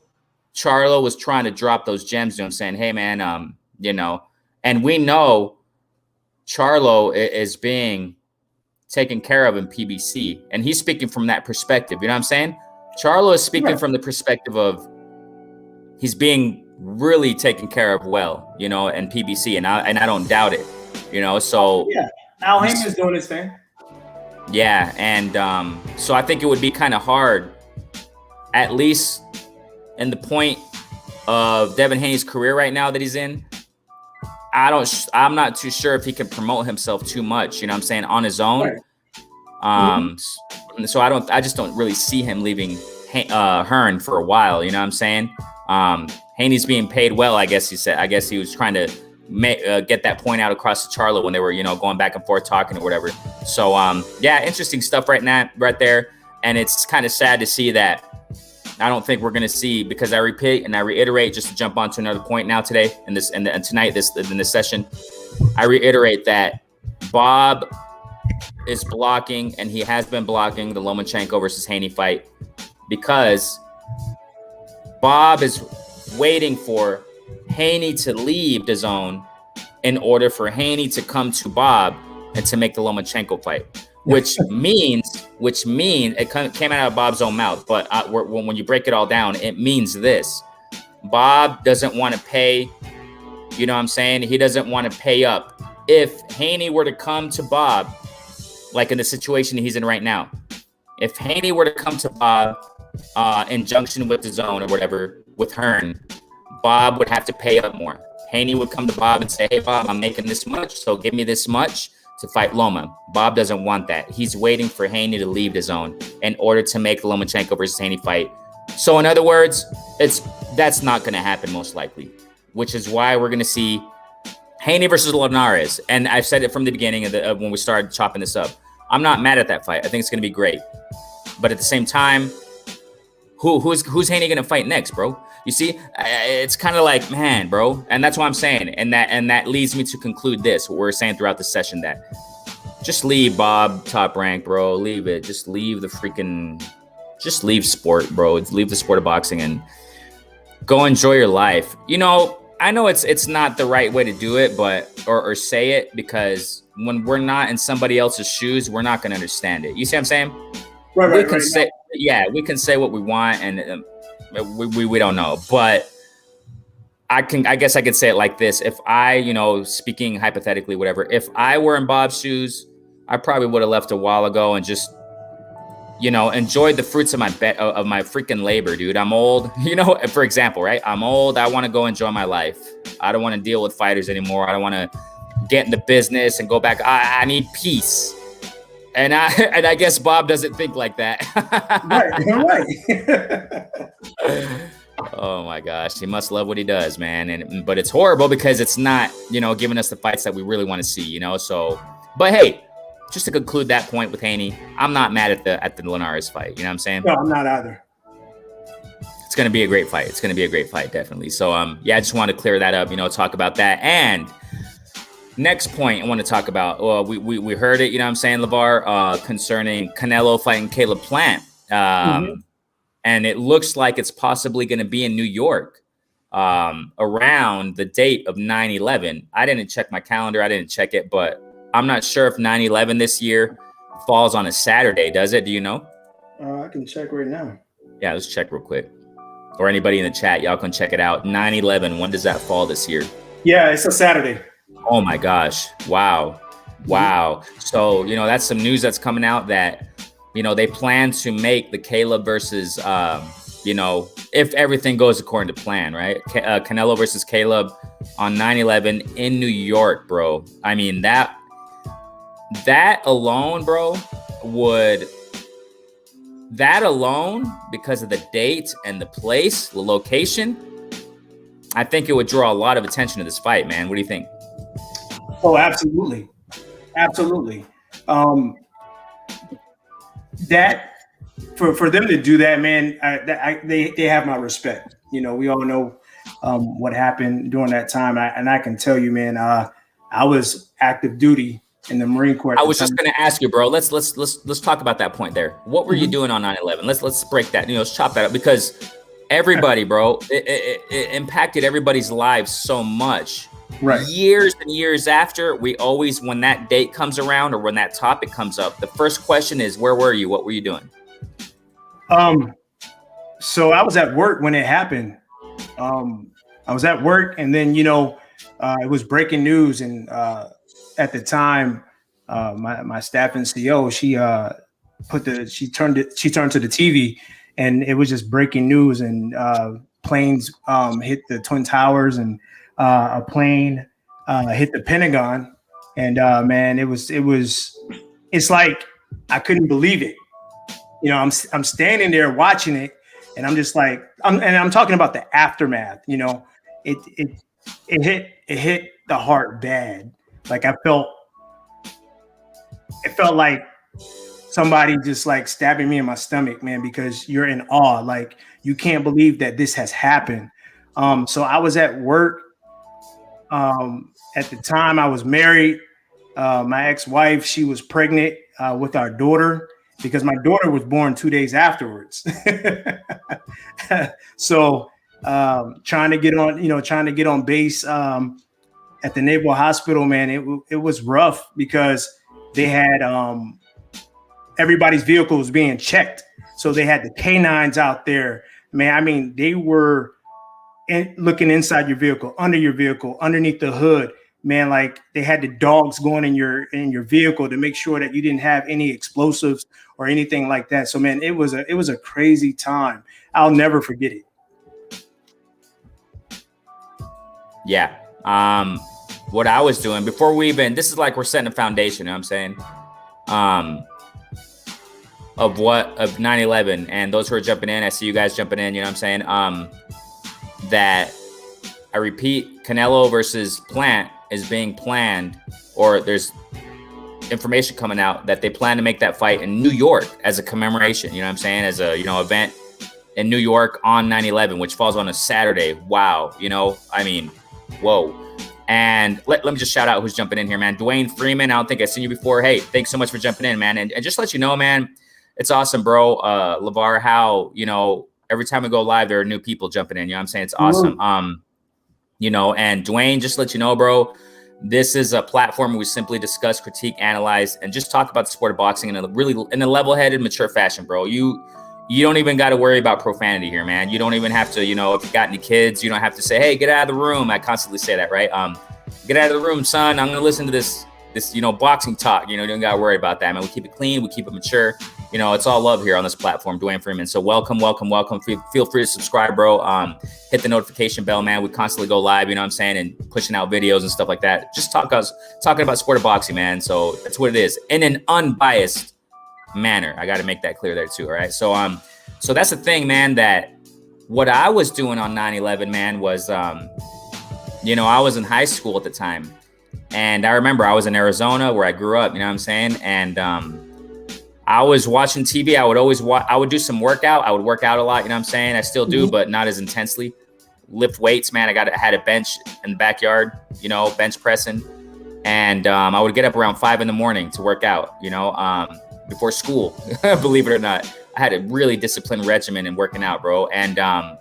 was trying to drop those gems to him, saying, hey, man, and we know Charlo is being taken care of in PBC. And he's speaking from that perspective. You know what I'm saying? Charlo is speaking from the perspective of he's being really taken care of well, in PBC. And I don't doubt it, so. Yeah, Al Haymon's doing his thing. Yeah, and so I think it would be kind of hard, at least in the point of Devin Haney's career right now that he's in. I'm not too sure if he can promote himself too much, you know what I'm saying, on his own. Right. So I just don't really see him leaving Hearn for a while, you know what I'm saying? Haney's being paid well, I guess he said. I guess he was trying to get that point out across to Charlo when they were, going back and forth talking or whatever. So, interesting stuff right there. And it's kind of sad to see that. I don't think we're going to see, because I repeat and I reiterate, just to jump onto another point now today in this and tonight in this session, I reiterate that Bob is blocking, and he has been blocking, the Lomachenko versus Haney fight, because Bob is waiting for Haney to leave the Zone in order for Haney to come to Bob and to make the Lomachenko fight, which means it came out of Bob's own mouth. But when you break it all down, it means this: Bob doesn't want to pay. You know what I'm saying? He doesn't want to pay up. If Haney were to come to Bob, like in the situation he's in right now, if Haney were to come to Bob in junction with the Zone or whatever with Hearn, Bob would have to pay up more. Haney would come to Bob and say, hey, Bob, I'm making this much, so give me this much to fight Loma. Bob doesn't want that. He's waiting for Haney to leave the Zone in order to make the Lomachenko versus Haney fight. So in other words, that's not going to happen most likely, which is why we're going to see Haney versus Linares. And I've said it from the beginning of when we started chopping this up. I'm not mad at that fight. I think it's going to be great. But at the same time, who's Haney going to fight next, bro? You see, it's kind of like, man, bro. And that's what I'm saying. And that leads me to conclude this, what we're saying throughout the session, that just leave Bob Top Rank, bro. Leave it. Just leave just leave sport, bro. Leave the sport of boxing and go enjoy your life. You know, I know it's not the right way to do it, but or say it, because when we're not in somebody else's shoes, we're not going to understand it. You see what I'm saying? Right, we can say, yeah, we can say what we want, and we don't know. But I guess I could say it like this: if I, speaking hypothetically, whatever, if I were in Bob's shoes, I probably would have left a while ago and just, enjoyed the fruits of my freaking labor, dude. I'm old, for example, right? I'm old. I want to go enjoy my life. I don't want to deal with fighters anymore. I don't want to get into business and go back. I need peace. And I guess Bob doesn't think like that. Right. Oh my gosh, he must love what he does, man. But it's horrible because it's not, giving us the fights that we really want to see, So, but hey, just to conclude that point with Haney, I'm not mad at the Linares fight. You know what I'm saying? No, I'm not either. It's gonna be a great fight. It's gonna be a great fight, definitely. So, yeah, I just wanted to clear that up. Talk about that. And next point I want to talk about, we heard it, LeVar, concerning Canelo fighting Caleb Plant. And it looks like it's possibly going to be in New York around the date of 9/11. I didn't check my calendar. I didn't check it, but I'm not sure if 9/11 this year falls on a Saturday. Does it? Do you know? I can check right now. Yeah, let's check real quick. Or anybody in the chat, y'all can check it out. 9/11, when does that fall this year? Yeah, it's a Saturday. Oh my gosh. Wow. So, that's some news that's coming out that, they plan to make the Caleb versus, if everything goes according to plan, right? Canelo versus Caleb on 9/11 in New York, bro. I mean, that alone, bro, because of the date and the place, the location, I think it would draw a lot of attention to this fight, man. What do you think? Oh, absolutely. That for them to do that, man, they have my respect. We all know what happened during that time, and I can tell you, man, I was active duty in the Marine Corps. I was just going to ask you, bro. Let's talk about that point there. What were you doing on 9/11? Let's break that. Let's chop that up, because everybody, bro, it impacted everybody's lives so much. Right. Years and years after, we always, when that date comes around or when that topic comes up, the first question is, where were you? What were you doing? So I was at work when it happened. I was at work, and then, it was breaking news. And at the time, my staff NCO, she turned to the TV, and it was just breaking news, and planes hit the Twin Towers, and a plane hit the Pentagon, and man, it's like I couldn't believe it. I'm standing there watching it, and I'm just like, I'm talking about the aftermath. It hit the heart bad. Like it felt like somebody just like stabbing me in my stomach, man, because you're in awe. Like, you can't believe that this has happened. So I was at work. At the time, I was married. My ex-wife, she was pregnant with our daughter, because my daughter was born 2 days afterwards. So trying to get on base at the Naval Hospital, man, it was rough, because they had everybody's vehicle was being checked. So they had the canines out there, man. I mean, they were looking inside your vehicle, under your vehicle, underneath the hood, man. Like, they had the dogs going in your vehicle to make sure that you didn't have any explosives or anything like that. So, man, it was a crazy time. I'll never forget it. Yeah. What I was doing before this is like, we're setting a foundation, you know what I'm saying? Of 9/11, and those who are jumping in, I see you guys jumping in, you know what I'm saying? That, I repeat, Canelo versus Plant is being planned, or there's information coming out that they plan to make that fight in New York as a commemoration, you know what I'm saying? As a, event in New York on 9/11, which falls on a Saturday. Wow. I mean, whoa. And let me just shout out who's jumping in here, man. Dwayne Freeman, I don't think I've seen you before. Hey, thanks so much for jumping in, man. And just let you know, man, it's awesome, bro. LeVar, how, every time we go live, there are new people jumping in. You know what I'm saying? It's awesome. And Dwayne, just let you know, bro, this is a platform where we simply discuss, critique, analyze, and just talk about the sport of boxing in a level-headed, mature fashion, bro. You don't even got to worry about profanity here, man. You don't even have to, if you got any kids, you don't have to say, hey, get out of the room. I constantly say that, right? Get out of the room, son. I'm going to listen to this, boxing talk. You don't got to worry about that, man. We keep it clean. We keep it mature. It's all love here on this platform, Dwayne Freeman. So welcome. Feel free to subscribe, bro. Hit the notification bell, man. We constantly go live, you know what I'm saying, and pushing out videos and stuff like that. Just talking about sport of boxing, man. So that's what it is, in an unbiased manner. I got to make that clear there too. All right. So that's the thing, man, that what I was doing on 9/11, man, was, I was in high school at the time, and I remember I was in Arizona where I grew up, you know what I'm saying? And, I was watching TV. I would always I would do some workout. I would work out a lot. You know what I'm saying? I still do, but not as intensely. Lift weights, man. I had a bench in the backyard, bench pressing. And I would get up around 5 a.m. to work out, before school, believe it or not. I had a really disciplined regimen in working out, bro. And I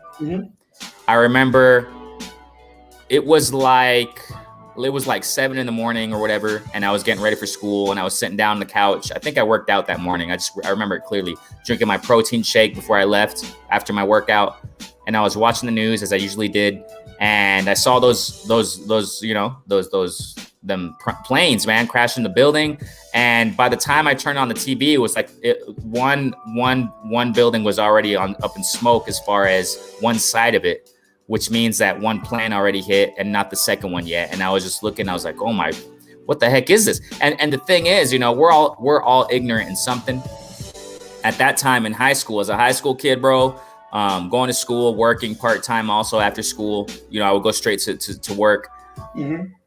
remember it was like 7 a.m. or whatever, and I was getting ready for school, and I was sitting down on the couch. I think I worked out that morning. I remember it clearly, drinking my protein shake before I left after my workout, and I was watching the news as I usually did, and I saw them planes, man, crashing the building. And by the time I turned on the TV, it was like one building was already up in smoke as far as one side of it, which means that one plane already hit and not the second one yet. And I was just looking, I was like, oh my, what the heck is this? And the thing is, we're all ignorant in something. At that time in high school, as a high school kid, bro, going to school, working part-time also after school, I would go straight to work.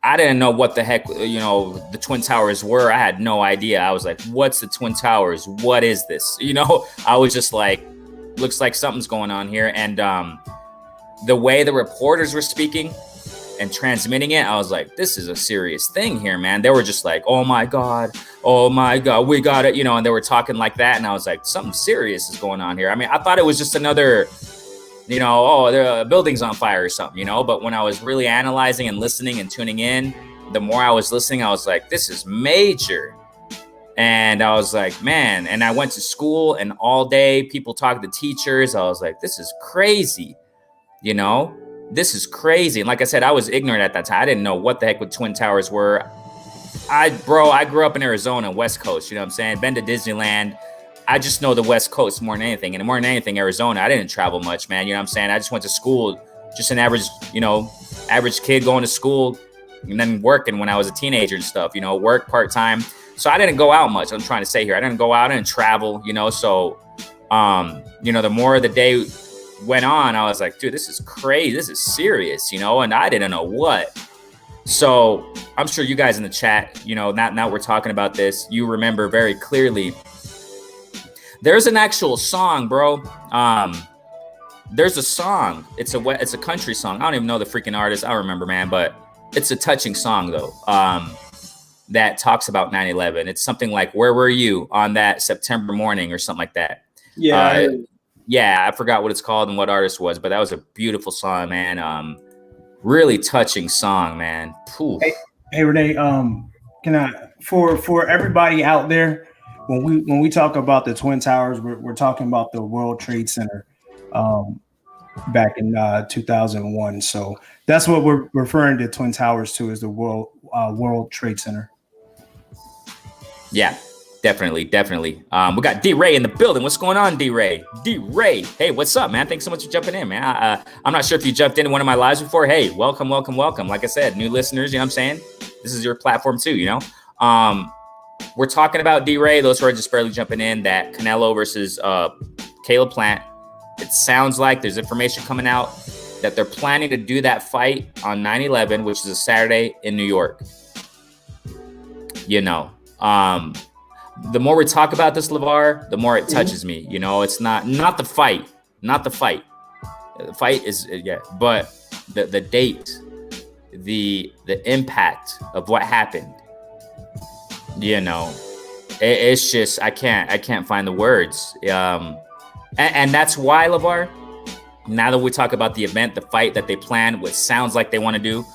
I didn't know what the heck, the Twin Towers were. I had no idea. I was like, what's the Twin Towers? What is this? I was just like, looks like something's going on here. And, the way the reporters were speaking and transmitting it, I was like, this is a serious thing here, man. They were just like, oh my God, we got it, and they were talking like that. And I was like, something serious is going on here. I mean, I thought it was just another, the building's on fire or something, but when I was really analyzing and listening and tuning in, the more I was listening, I was like, this is major. And I was like, man, and I went to school, and all day people talking to teachers. I was like, this is crazy. This is crazy. And like I said, I was ignorant at that time. I didn't know what the heck the Twin Towers were. I grew up in Arizona, West Coast, you know what I'm saying? Been to Disneyland. I just know the West Coast more than anything. And more than anything, Arizona, I didn't travel much, man. You know what I'm saying? I just went to school, just an average kid going to school and then working when I was a teenager and stuff, work part-time. So I didn't go out much. I'm trying to say here, I didn't go out and travel, so, the more the day went on, I was like, dude, this is crazy. This is serious, and I didn't know what. So I'm sure you guys in the chat, now we're talking about this, you remember very clearly. There's an actual song, bro. There's a song. It's a country song. I don't even know the freaking artist. I don't remember, man, but it's a touching song though. That talks about 9/11. It's something like, where were you on that September morning or something like that. Yeah. Yeah, I forgot what it's called and what artist was, but that was a beautiful song, man. Really touching song, man. Hey, Renee, can I, for everybody out there, when we talk about the Twin Towers, we're talking about the World Trade Center back in 2001. So that's what we're referring to Twin Towers to, as the World Trade Center. Yeah. Definitely. We got D-Ray in the building. What's going on, D-Ray? D-Ray. Hey, what's up, man? Thanks so much for jumping in, man. I'm not sure if you jumped into one of my lives before. Hey, welcome. Like I said, new listeners, you know what I'm saying? This is your platform too, We're talking about D-Ray. Those who are just barely jumping in, that Canelo versus Caleb Plant. It sounds like there's information coming out that they're planning to do that fight on 9/11, which is a Saturday in New York. Um, the more we talk about this, LeVar, the more it touches me. You know, it's not the fight, not the fight. The fight is but the date, the impact of what happened. You know, it's just I can't find the words. And that's why, LeVar, now that we talk about the event, the fight that they planned, what sounds like they want to do,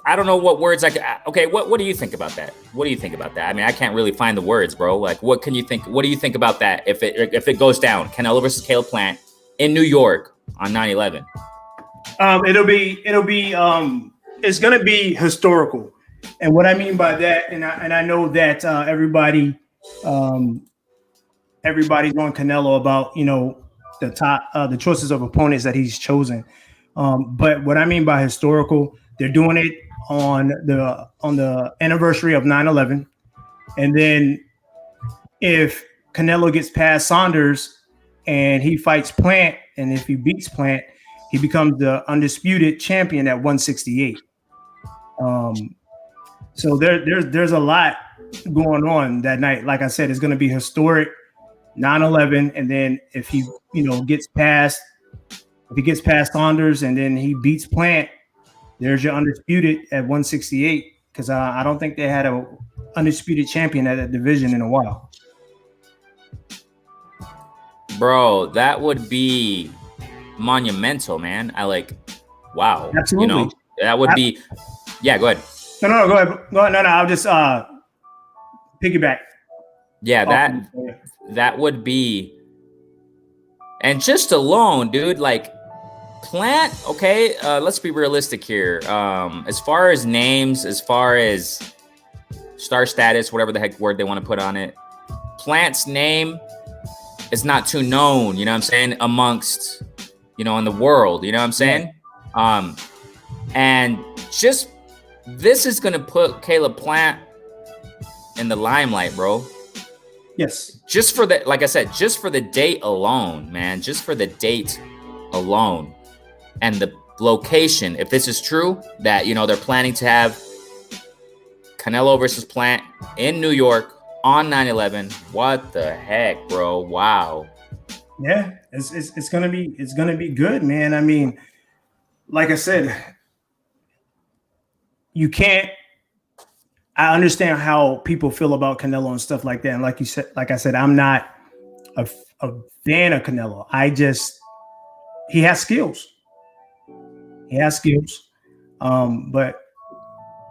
I don't know what words okay, what do you think about that? What do you think about that? I mean, I can't really find the words, bro. Like, what can you think? What do you think about that if it goes down? Canelo versus Caleb Plant in New York on 9/11. It'll be it's gonna be historical. And what I mean by that, and I know that everybody's on Canelo about, you know, the choices of opponents that he's chosen. But what I mean by historical, they're doing it on the anniversary of 9/11. And then if Canelo gets past Saunders and he fights Plant, and if he beats Plant, he becomes the undisputed champion at 168. So there's a lot going on that night. Like I said, it's going to be historic. 9/11, and then if he gets past Saunders and then he beats Plant, there's your undisputed at 168, because I don't think they had a undisputed champion at that division in a while. Bro, that would be monumental, man. Wow. Absolutely. You know, that would be. Yeah, go ahead. No, go ahead. No, I'll just piggyback. Yeah, that would be. And just alone, dude, like Plant, okay, let's be realistic here. As far as names, as far as star status, whatever the heck word they want to put on it, Plant's name is not too known, you know what I'm saying, amongst, you know, in the world, you know what I'm saying? And just this is gonna put Caleb Plant in the limelight, bro. Yes. Just for the, like I said, just for the date alone, man, just for the date alone and the location. If this is true, that, you know, they're planning to have Canelo versus Plant in New York on 9/11. What the heck, bro? Wow. Yeah, it's gonna be good, man. I mean, like I said, you can't. I understand how people feel about Canelo and stuff like that. And like I said, I'm not a fan of Canelo. He has skills. But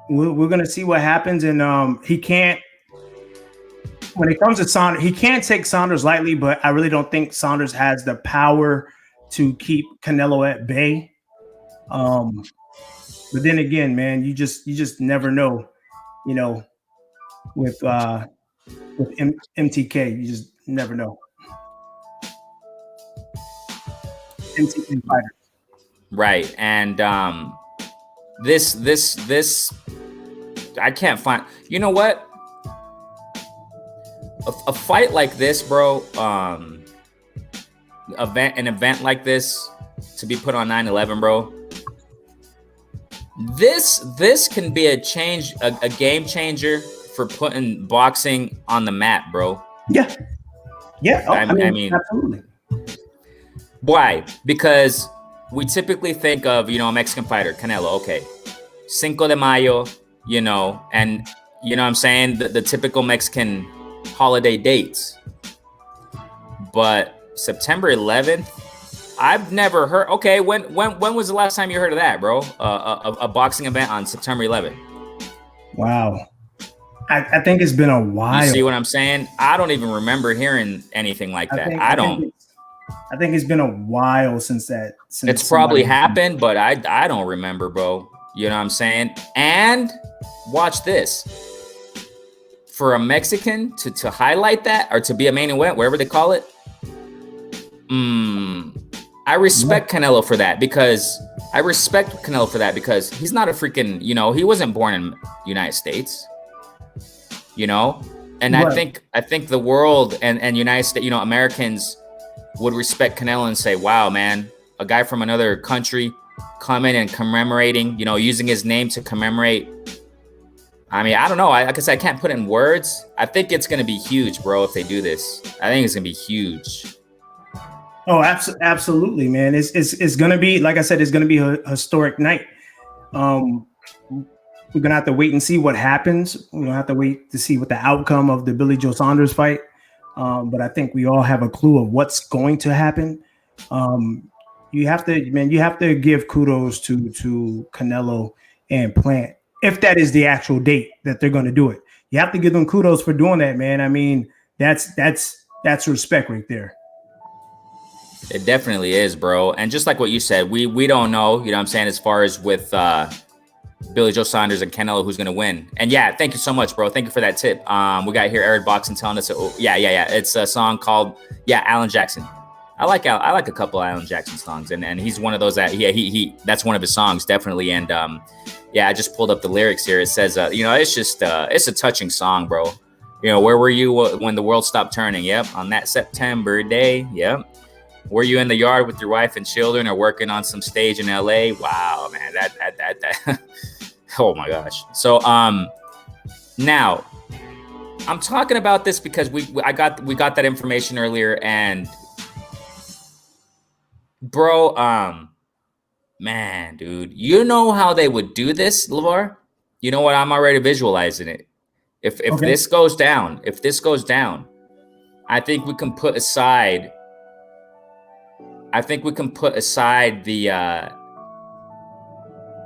we're gonna see what happens. And he can't. When it comes to Saunders, he can't take Saunders lightly. But I really don't think Saunders has the power to keep Canelo at bay. But then again, man, you just never know. You know, with MTK, you just never know. MTK fighter. Right. And this I can't find. You know what? A fight like this, bro, an event like this to be put on 9/11, bro. This can be a game changer for putting boxing on the map, bro. Yeah. Oh, I mean, absolutely. Why? Because we typically think of, you know, a Mexican fighter, Canelo, okay, Cinco de Mayo, you know, and, you know what I'm saying, the typical Mexican holiday dates. But September 11th, I've never heard. Okay, when was the last time you heard of that, bro? A boxing event on September 11th. Wow. I think it's been a while. You see what I'm saying? I don't even remember hearing anything like that. I think it's been a while since that. It's probably happened, but I don't remember, bro. You know what I'm saying? And watch this. For a Mexican to highlight that, or to be a main event, wherever they call it, I respect Canelo for that, because he's not a freaking, you know, he wasn't born in the United States, you know, and right. I think the world and United States, you know, Americans would respect Canelo and say, wow, man, a guy from another country coming and commemorating, you know, using his name to commemorate I mean, I don't know. Like I said, I can't put it in words. I think it's going to be huge, bro, if they do this. I think it's going to be huge. Oh, absolutely, man. It's going to be, like I said, it's going to be a historic night. We're going to have to wait and see what happens. We're going to have to wait to see what the outcome of the Billy Joe Saunders fight. But I think we all have a clue of what's going to happen. You have to give kudos to Canelo and Plant, if that is the actual date that they're going to do it. You have to give them kudos for doing that, man. I mean, that's respect right there. It definitely is, bro. And just like what you said, we don't know, you know what I'm saying, as far as with Billy Joe Saunders and Canelo, who's going to win. And yeah, thank you so much, bro. Thank you for that tip. We got here Arid Boxing telling us, yeah. It's a song called, Alan Jackson. I like a couple of Alan Jackson songs, and he's one of those that he that's one of his songs, definitely. And I just pulled up the lyrics here. It says, it's just it's a touching song, bro. You know, where were you when the world stopped turning? Yep, on that September day. Yep. Were you in the yard with your wife and children, or working on some stage in LA? Wow, man, that oh my gosh. So now I'm talking about this because we got that information earlier, and bro, man, dude, you know how they would do this, LeVar? You know what? I'm already visualizing it. If okay. this goes down, I think we can put aside. The,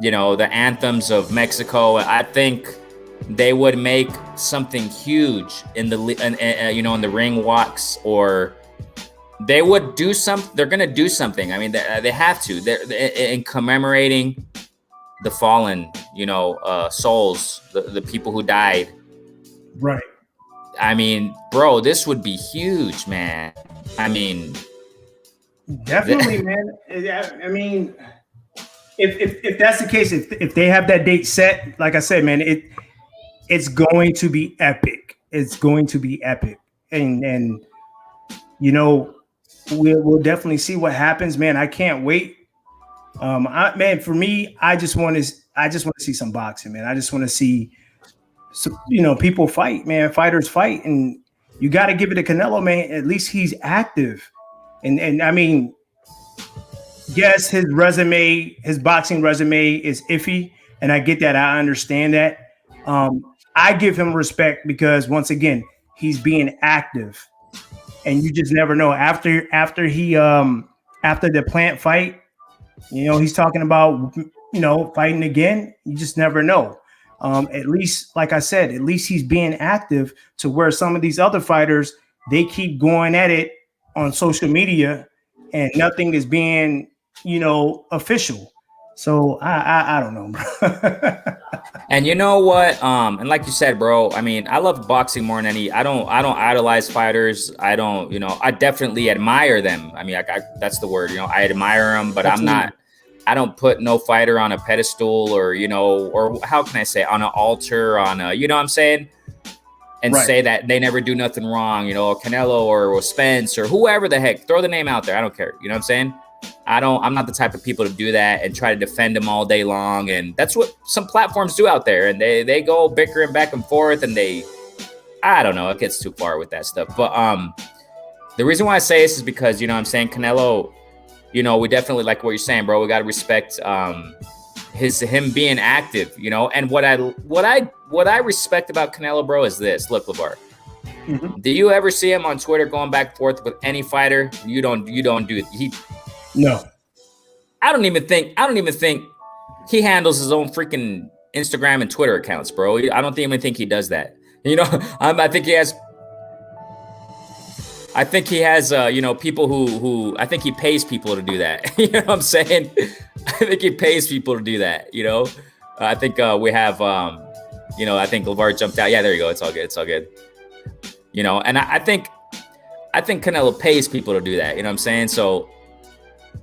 the anthems of Mexico. I think they would make something huge in the, in the ring walks, or they would do something. They're going to do something. I mean, they have to. They're in commemorating the fallen, souls, the people who died. Right. I mean, bro, this would be huge, man. I mean, definitely, man. I mean, if that's the case, if they have that date set, like I said, man, it's going to be epic. It's going to be epic, and we'll definitely see what happens, man. I can't wait. For me, I just want to see some boxing, man. I just want to see people fight, man. Fighters fight, and you got to give it to Canelo, man. At least he's active. And I mean, yes, his boxing resume is iffy, and I get that. I understand that. I give him respect because, once again, he's being active, and you just never know. After the Plant fight, he's talking about fighting again. You just never know. At least, like I said, at least he's being active to where some of these other fighters, they keep going at it on social media and nothing is being, official. So I don't know, bro. And you know what? And like you said, bro, I mean, I love boxing more than I don't idolize fighters. I don't, I definitely admire them. I mean, that's the word, I admire them, but I don't put no fighter on a pedestal or, or how can I say, on an altar, on a, you know what I'm saying? And right. Say that they never do nothing wrong, Canelo or Spence or whoever the heck, throw the name out there. I don't care. You know what I'm saying? I'm not the type of people to do that and try to defend them all day long. And that's what some platforms do out there. And they go bickering back and forth, and I don't know, it gets too far with that stuff. But the reason why I say this is because, I'm saying, Canelo, we definitely, like what you're saying, bro, we got to respect him being active, and what I respect about Canelo, bro, is this. Look, LeVar, mm-hmm. Do you ever see him on Twitter going back and forth with any fighter? You don't do it. No. I don't even think he handles his own freaking Instagram and Twitter accounts, bro. I don't even think he does that. I think he has people who I think he pays people to do that. You know what I'm saying? I think he pays people to do that. I think we have, I think LeVar jumped out. Yeah, there you go. It's all good. And I think Canelo pays people to do that. You know what I'm saying? So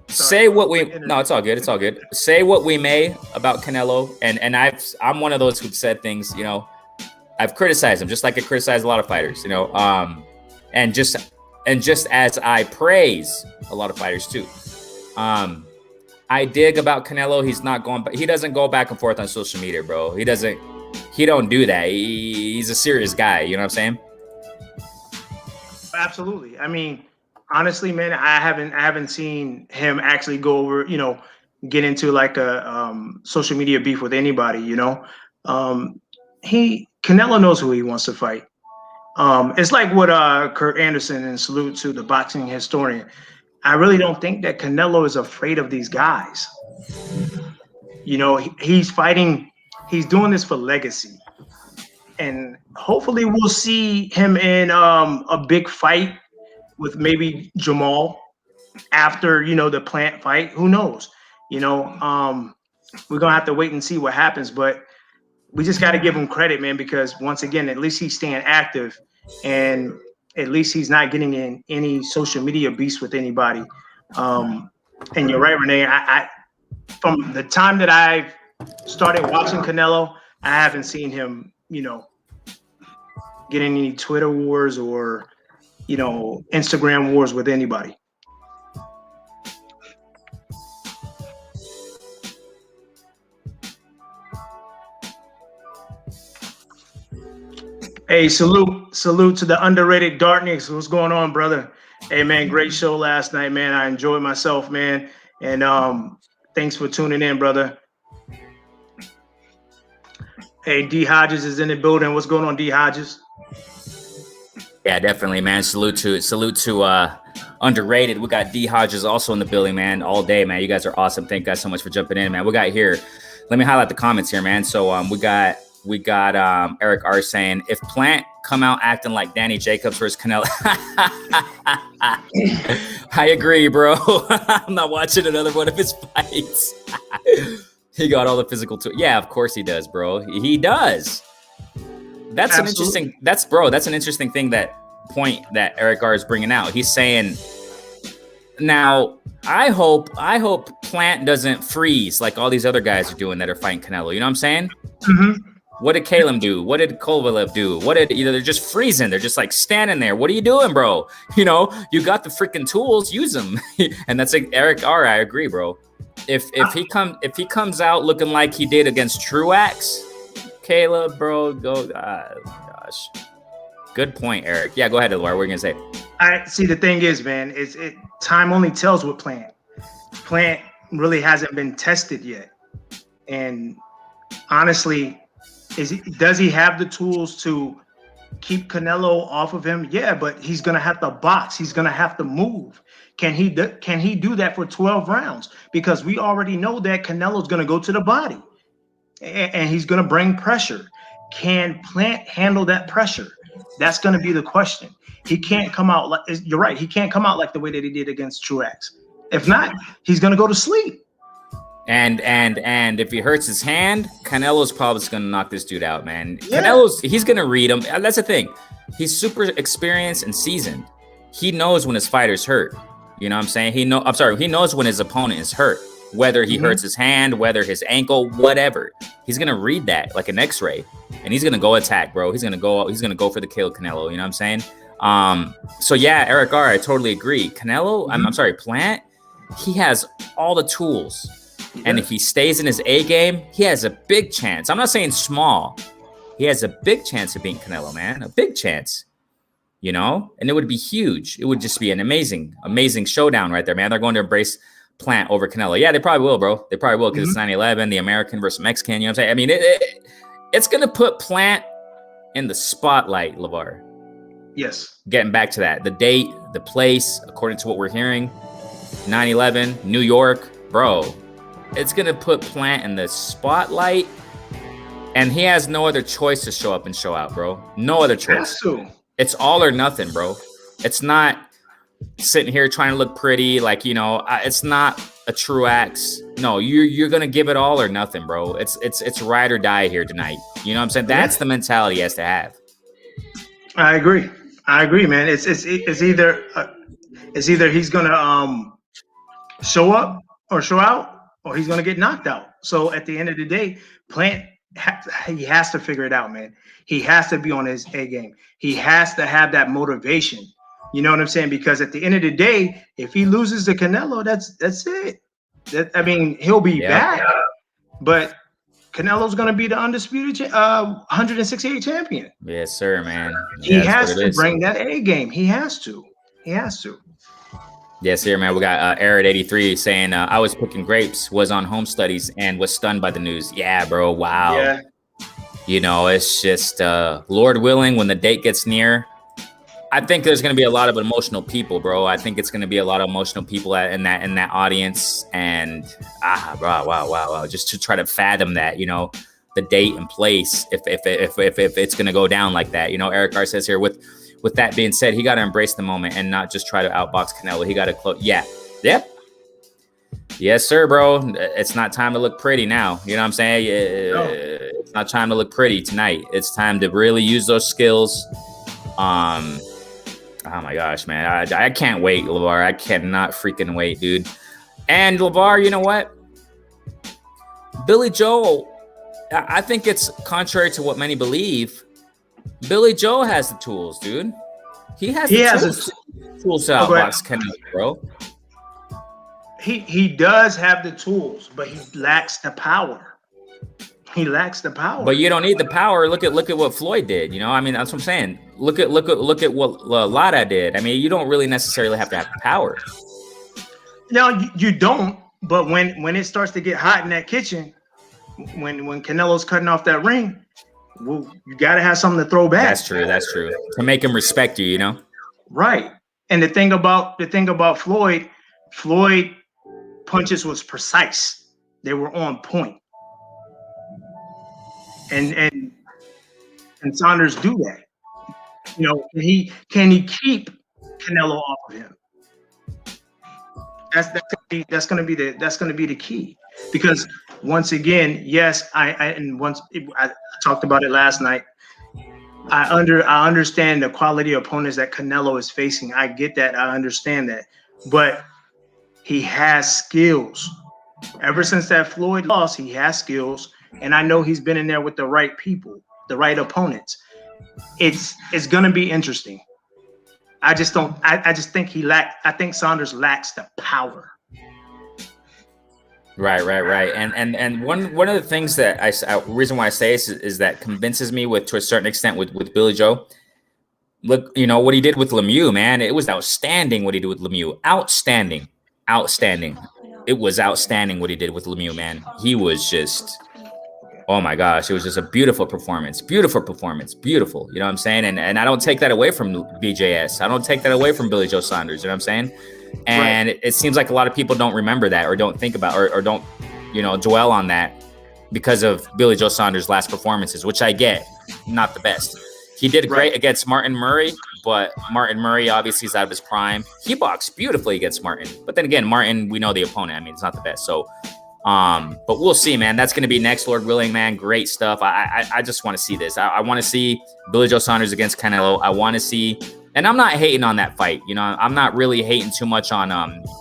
say what it's all good. Say what we may about Canelo. And I'm one of those who've said things, I've criticized him just like I criticize a lot of fighters, and just as I praise a lot of fighters too. I dig about Canelo. He doesn't go back and forth on social media, bro. He doesn't he don't do that. He's a serious guy. You know what I'm saying? Absolutely. I mean, honestly, man, I haven't seen him actually go over, get into like a social media beef with anybody. He Canelo knows who he wants to fight. It's like what Kurt Anderson, and salute to the boxing historian. I really don't think that Canelo is afraid of these guys. He's fighting. He's doing this for legacy, and hopefully we'll see him in a big fight with maybe Jamal after the Plant fight. Who knows? We're gonna have to wait and see what happens, but we just got to give him credit, man, because once again, at least he's staying active, and at least he's not getting in any social media beefs with anybody. And you're right, Renee. I from the time that I've started watching Canelo, I haven't seen him, get in any Twitter wars or, Instagram wars with anybody. Hey, salute to the underrated Darkness. What's going on, brother? Hey, man, great show last night, man. I enjoyed myself, man. And thanks for tuning in, brother. Hey, D Hodges is in the building. What's going on, D Hodges? Yeah, definitely, man. Salute to underrated. We got D Hodges also in the building, man, all day, man. You guys are awesome. Thank you guys so much for jumping in, man. We got here. Let me highlight the comments here, man. So we got Eric R saying, if Plant come out acting like Danny Jacobs versus Canelo. I agree, bro. I'm not watching another one of his fights. He got all the physical tools. Yeah, of course he does, bro. He does. That's Absolutely. That's an interesting thing, that point that Eric R is bringing out. He's saying, now, I hope Plant doesn't freeze like all these other guys are doing that are fighting Canelo. You know what I'm saying? Mm-hmm. What did Kalem do? What did Kovalev do? They're just freezing. They're just like standing there. What are you doing, bro? You got the freaking tools, use them. And that's like Eric R. I agree, bro. If he comes out looking like he did against Truax, Caleb, bro, go. Gosh, good point, Eric. Yeah, go ahead, Edouard. What are you gonna say? I see. The thing is, man, time only tells with Plant. Plant really hasn't been tested yet, and honestly, does he have the tools to keep Canelo off of him? Yeah, but he's gonna have to box. He's gonna have to move. Can he do that for 12 rounds? Because we already know that Canelo's gonna go to the body, and he's gonna bring pressure. Can Plant handle that pressure? That's gonna be the question. He can't come out like, you're right. He can't come out like the way that he did against Truax. If not, he's gonna go to sleep. And if he hurts his hand, Canelo's probably gonna knock this dude out, man. Yeah. He's gonna read him. That's the thing. He's super experienced and seasoned. He knows when his fighter's hurt. You know what I'm saying? He knows when his opponent is hurt. Whether he hurts his hand, whether his ankle, whatever. He's gonna read that like an X-ray, and he's gonna go attack, bro. He's gonna go for the kill, Canelo. You know what I'm saying? So yeah, Eric R. I totally agree. Canelo, Plant. He has all the tools. And if he stays in his A game, he has a big chance. I'm not saying small. He has a big chance of beating Canelo, man. A big chance. And it would be huge. It would just be an amazing, amazing showdown right there, man. They're going to embrace Plant over Canelo. Yeah, they probably will, bro. They probably will, because it's 9/11, the American versus Mexican. You know what I'm saying? I mean, it's going to put Plant in the spotlight, LeVar. Yes. Getting back to that. The date, the place, according to what we're hearing, 9/11, New York, bro. It's going to put Plant in the spotlight, and he has no other choice to show up and show out, bro. No other choice. It's all or nothing, bro. It's not sitting here trying to look pretty, like, it's not a Truax. No, you're going to give it all or nothing, bro. It's ride or die here tonight. You know what I'm saying? That's the mentality he has to have. I agree, man. It's either he's going to show up or show out, or he's going to get knocked out. So at the end of the day, Plant, he has to figure it out, man. He has to be on his A game. He has to have that motivation. You know what I'm saying? Because at the end of the day, if he loses to Canelo, that's it. He'll be back. But Canelo's going to be the undisputed 168 champion. Yes, sir, man. He has to bring that A game. He has to. Yes, sir, man. We got Arid83 saying, I was picking grapes, was on home studies, and was stunned by the news. Yeah, bro. Wow. Yeah. You know, it's just, Lord willing, when the date gets near, I think there's going to be a lot of emotional people, bro. I think it's going to be a lot of emotional people in that audience. And, bro, wow. Just to try to fathom that, you know, the date and place, if it's going to go down like that. You know, Eric R says here, with that being said, he got to embrace the moment and not just try to outbox Canelo. He got to close. Yeah. Yep. Yes, sir, bro. It's not time to look pretty now. You know what I'm saying? It's not time to look pretty tonight. It's time to really use those skills. Oh my gosh, man. I can't wait, LeVar. I cannot freaking wait, dude. And LeVar, you know what? Billy Joe, I think it's contrary to what many believe. Billy Joe has the tools, dude. He has the tools to outbox Canelo, bro. He does have the tools, but he lacks the power. But you don't need the power. Look at what Floyd did. You know, I mean, that's what I'm saying. Look at what Lara did. I mean, you don't really necessarily have to have the power. No, you don't. But when it starts to get hot in that kitchen, when Canelo's cutting off that ring, well, you got to have something to throw back. That's true. To make him respect you, you know. Right. And the thing about Floyd punches was precise. They were on point. And Saunders do that. You know, can he keep Canelo off of him? That's gonna be the key. Because once again, yes, I talked about it last night. I understand the quality of opponents that Canelo is facing. I get that. I understand that. But he has skills. Ever since that Floyd loss, he has skills. And I know he's been in there with the right people, the right opponents. It's going to be interesting. I just think I think Saunders lacks the power. Right. And one of the things that reason why I say this is that convinces me to a certain extent with Billy Joe. Look, you know, what he did with Lemieux, man, it was outstanding what he did with Lemieux. Outstanding. It was outstanding what he did with Lemieux, man. He was just... Oh my gosh, it was just a beautiful performance. Beautiful. You know what I'm saying? And I don't take that away from BJS. I don't take that away from Billy Joe Saunders. You know what I'm saying? And right. It seems like a lot of people don't remember that or don't think about or don't, you know, dwell on that because of Billy Joe Saunders' last performances, which I get, not the best. He did great against Martin Murray, but Martin Murray obviously is out of his prime. He boxed beautifully against Martin. But then again, Martin, we know the opponent. I mean, it's not the best. So but we'll see, man. That's going to be next, Lord willing, man. Great stuff. I just want to see this. I want to see Billy Joe Saunders against Canelo. I want to see, and I'm not hating on that fight. You know, I'm not really hating too much on,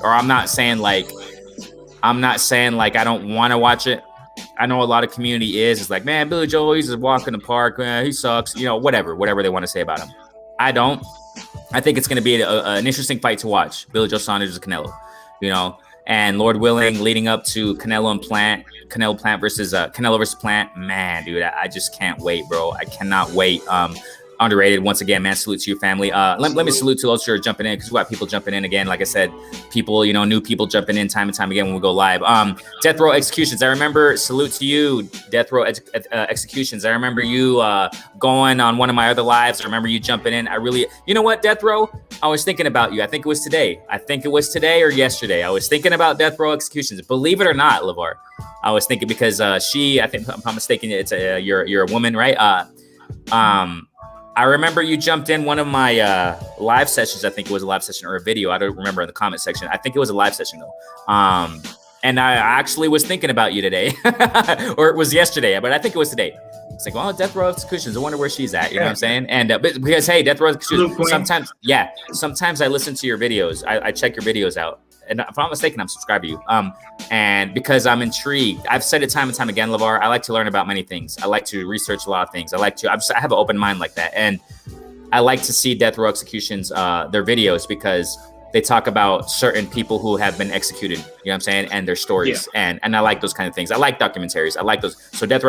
or I'm not saying like I don't want to watch it. I know a lot of community is like, man, Billy Joe, he's just walking the park. Man, he sucks. You know, whatever they want to say about him. I don't. I think it's going to be an interesting fight to watch. Billy Joe Saunders and Canelo, you know. And Lord willing, leading up to Canelo versus Plant, man, dude, I just can't wait, bro. I cannot wait. Underrated once again, man. Salute to your family. Let me salute to those who are jumping in because we got people jumping in again. Like I said, people, you know, new people jumping in time and time again when we go live. Death Row Executions. I remember. Salute to you, Death Row Executions. I remember you going on one of my other lives. I remember you jumping in. You know what, Death Row? I was thinking about you. I think it was today. Or yesterday. I was thinking about Death Row Executions. Believe it or not, LeVar. I was thinking because I think if I'm not mistaken, you're a woman, right? I remember you jumped in one of my live sessions. I think it was a live session or a video. I don't remember in the comment section. I think it was a live session though. And I actually was thinking about you today, or it was yesterday, but I think it was today. It's like, well, Death Row Executions. I wonder where she's at. You know what I'm saying? And because hey, Death Row Executions. Sometimes I listen to your videos. I check your videos out. And if I'm not mistaken, I'm subscribed to you. And because I'm intrigued, I've said it time and time again, LeVar, I like to learn about many things. I like to research a lot of things. I have an open mind like that. And I like to see Death Row Executions, their videos, because they talk about certain people who have been executed, you know what I'm saying, and their stories. And I like those kind of things. I like documentaries. I like those. So Death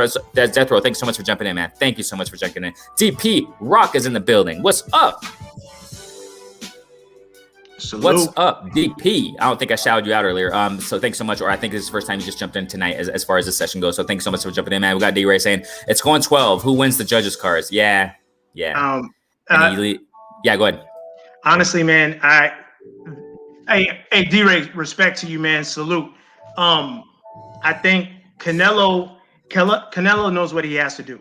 Row, thanks so much for jumping in, man. Thank you so much for jumping in. DP Rock is in the building. What's up? Salute. What's up, DP? I don't think I shouted you out earlier. So thanks so much. Or I think this is the first time you just jumped in tonight as far as the session goes. So thanks so much for jumping in, man. We got D-Ray saying it's going 12. Who wins the judges' cards? Yeah. Yeah, go ahead. Honestly, man, hey, D-Ray, respect to you, man. Salute. I think Canelo knows what he has to do.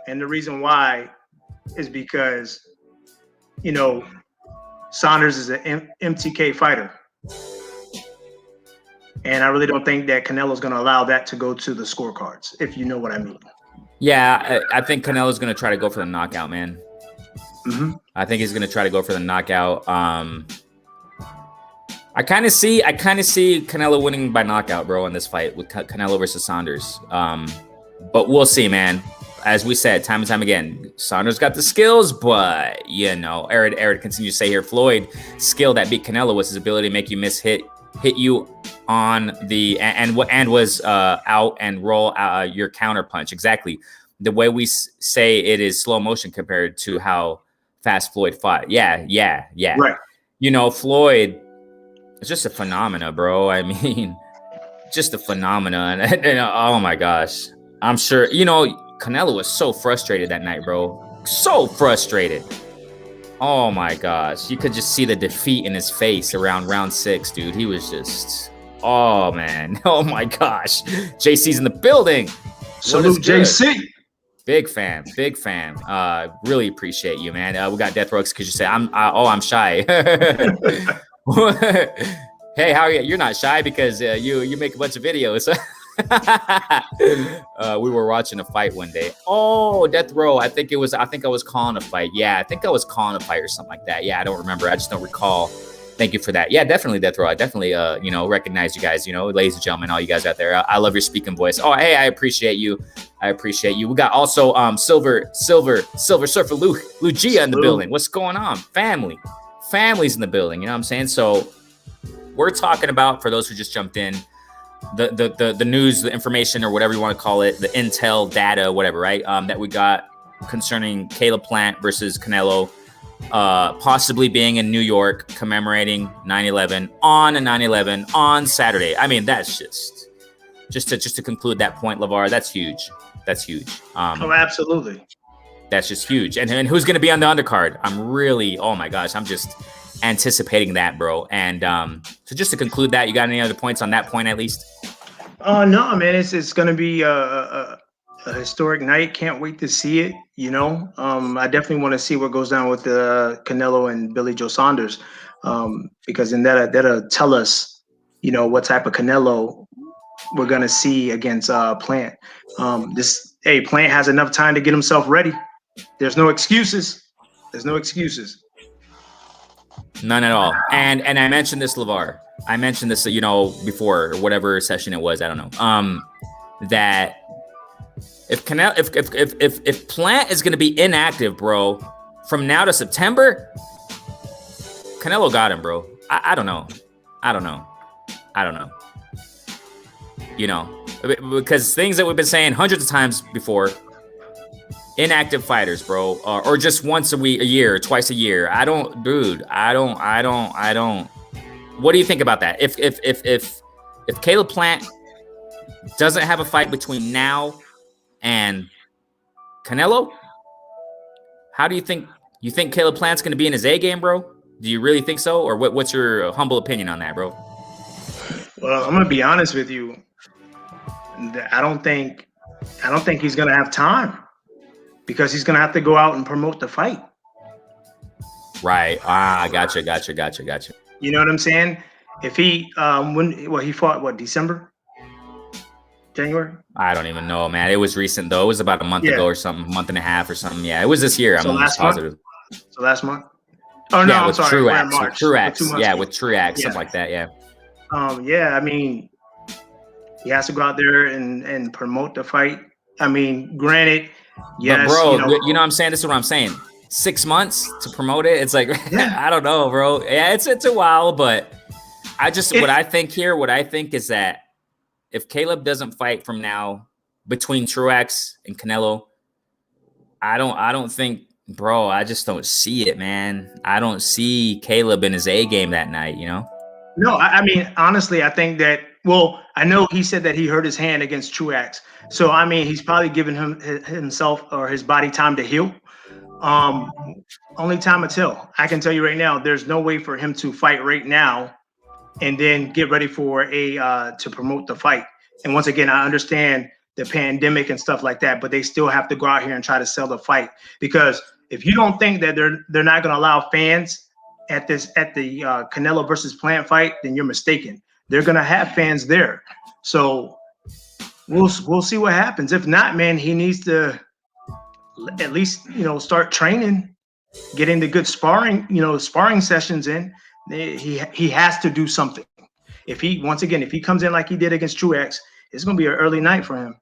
And the reason why is because, you know, Saunders is an MTK fighter. And I really don't think that Canelo's going to allow that to go to the scorecards, if you know what I mean. Yeah, I think Canelo's going to try to go for the knockout, man. Mm-hmm. I think he's going to try to go for the knockout. I kind of see Canelo winning by knockout, bro, in this fight with Canelo versus Saunders. But we'll see, man. As we said, time and time again, Saunders got the skills, but, you know, Eric continues to say here, Floyd, skill that beat Canelo was his ability to make you hit you on the, and was out and roll your counter punch. Exactly. The way we say it is slow motion compared to how fast Floyd fought. Yeah. Right. You know, Floyd is just a phenomena, bro. I mean, just a phenomena. And oh my gosh. I'm sure, you know, Canelo was so frustrated that night, bro. So frustrated. Oh my gosh. You could just see the defeat in his face around round 6, dude. He was just, oh man. Oh my gosh. JC's in the building. Salute JC. Big fan. Really appreciate you, man. We got Death Row because you said I'm shy. Hey, how are you? You're not shy because you make a bunch of videos. We were watching a fight one day. Oh, Death Row. I think I was calling a fight. Yeah, I think I was calling a fight or something like that. Yeah, I don't remember. I just don't recall. Thank you for that. Yeah, definitely, Death Row. I definitely, recognize you guys, ladies and gentlemen, all you guys out there. I love your speaking voice. Oh, hey, I appreciate you. We got also Silver Surfer Lugia in the building. What's going on? Family's in the building. You know what I'm saying? So we're talking about, for those who just jumped in, the news, the information, or whatever you want to call it, the intel, data, whatever, right? That we got concerning Caleb Plant versus Canelo. Possibly being in New York commemorating 9/11 on a 9/11 on Saturday. I mean, that's just to conclude that point, LeVar. That's huge. Oh, absolutely. That's just huge. And who's going to be on the undercard? Oh my gosh, I'm just anticipating that, bro. And so just to conclude that, you got any other points on that point at least? No, man. It's going to be a historic night. Can't wait to see it. I definitely want to see what goes down with Canelo and Billy Joe Saunders, because then that'll tell us, what type of Canelo we're gonna see against Plant. Plant has enough time to get himself ready. There's no excuses. None at all. And I mentioned this, LeVar. I mentioned this, before, or whatever session it was. I don't know. That. If Plant is going to be inactive, bro, from now to September, Canelo got him, bro. I don't know. Because things that we've been saying hundreds of times before, inactive fighters, bro, or just once a year, twice a year. I don't. What do you think about that? If Caleb Plant doesn't have a fight between now and Canelo, how do you think Caleb Plant's going to be in his A game, bro? Do you really think so? Or what's your humble opinion on that, bro? Well, I'm going to be honest with you. I don't think he's going to have time, because he's going to have to go out and promote the fight. Right. Gotcha. You know what I'm saying? If he he fought December? January? I don't even know, man. It was recent though. It was about a month ago or something, month and a half or something. Yeah, it was this year. I'm almost positive. So last month? Oh no, yeah, I'm with sorry. Truax. Yeah, with Truax, something like that. Yeah. I mean, he has to go out there and promote the fight. I mean, granted, yes. But bro, you know what I'm saying? This is what I'm saying. 6 months to promote it. It's like, Yeah. I don't know, bro. Yeah, it's a while, but what I think is that if Caleb doesn't fight from now between Truex and Canelo, I don't think, bro, I just don't see it, man. I don't see Caleb in his A game that night, you know? No, I mean, honestly, I think that, well, I know he said that he hurt his hand against Truax. So, I mean, he's probably giving himself or his body time to heal. Only time will tell. I can tell you right now, there's no way for him to fight right now and then get ready for to promote the fight. And once again, I understand the pandemic and stuff like that, but they still have to go out here and try to sell the fight. Because if you don't think that they're not going to allow fans at the Canelo versus Plant fight, then you're mistaken. They're going to have fans there. So we'll see what happens. If not, man, he needs to at least, start training, getting the good sparring sessions in. He has to do something. If he comes in like he did against Truex, it's going to be an early night for him.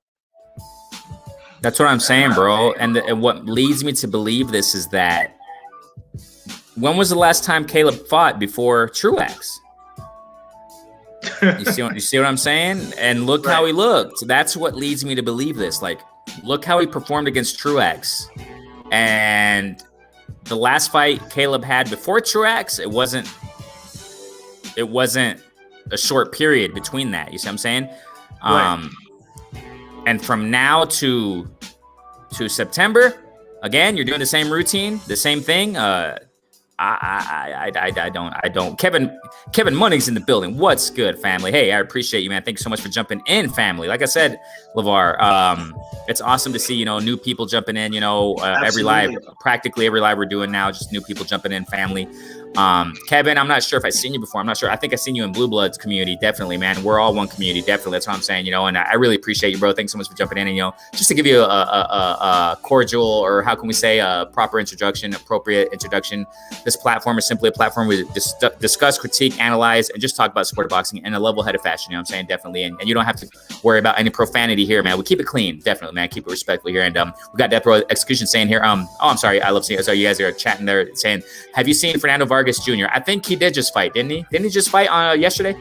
That's what I'm saying, bro. And what leads me to believe this is that when was the last time Caleb fought before Truex? You see what I'm saying? And look how he looked. That's what leads me to believe this. Like, look how he performed against Truex. And the last fight Caleb had before Truex, it wasn't a short period between that. You see what I'm saying? Right. And from now to September, again, you're doing the same routine, the same thing. I don't. Kevin Money's in the building. What's good, family? Hey, I appreciate you, man. Thanks so much for jumping in, family. Like I said, LeVar, it's awesome to see, new people jumping in, practically every live we're doing now, just new people jumping in, family. Kevin, I'm not sure if I've seen you before. I'm not sure. I think I've seen you in Blue Bloods community. Definitely, man. We're all one community. Definitely. That's what I'm saying, and I really appreciate you, bro. Thanks so much for jumping in. And, just to give you a cordial, or how can we say, a proper introduction, appropriate introduction. This platform is simply a platform where we discuss, critique, analyze, and just talk about sport boxing in a level-headed fashion. You know what I'm saying? Definitely. And you don't have to worry about any profanity here, man. We keep it clean. Definitely, man. Keep it respectful here. And we got Death Row Execution saying here, I'm sorry. I love seeing it. So you guys are chatting there saying, have you seen Fernando Vargas Jr.? I think he did just fight, didn't he? Didn't he just fight yesterday?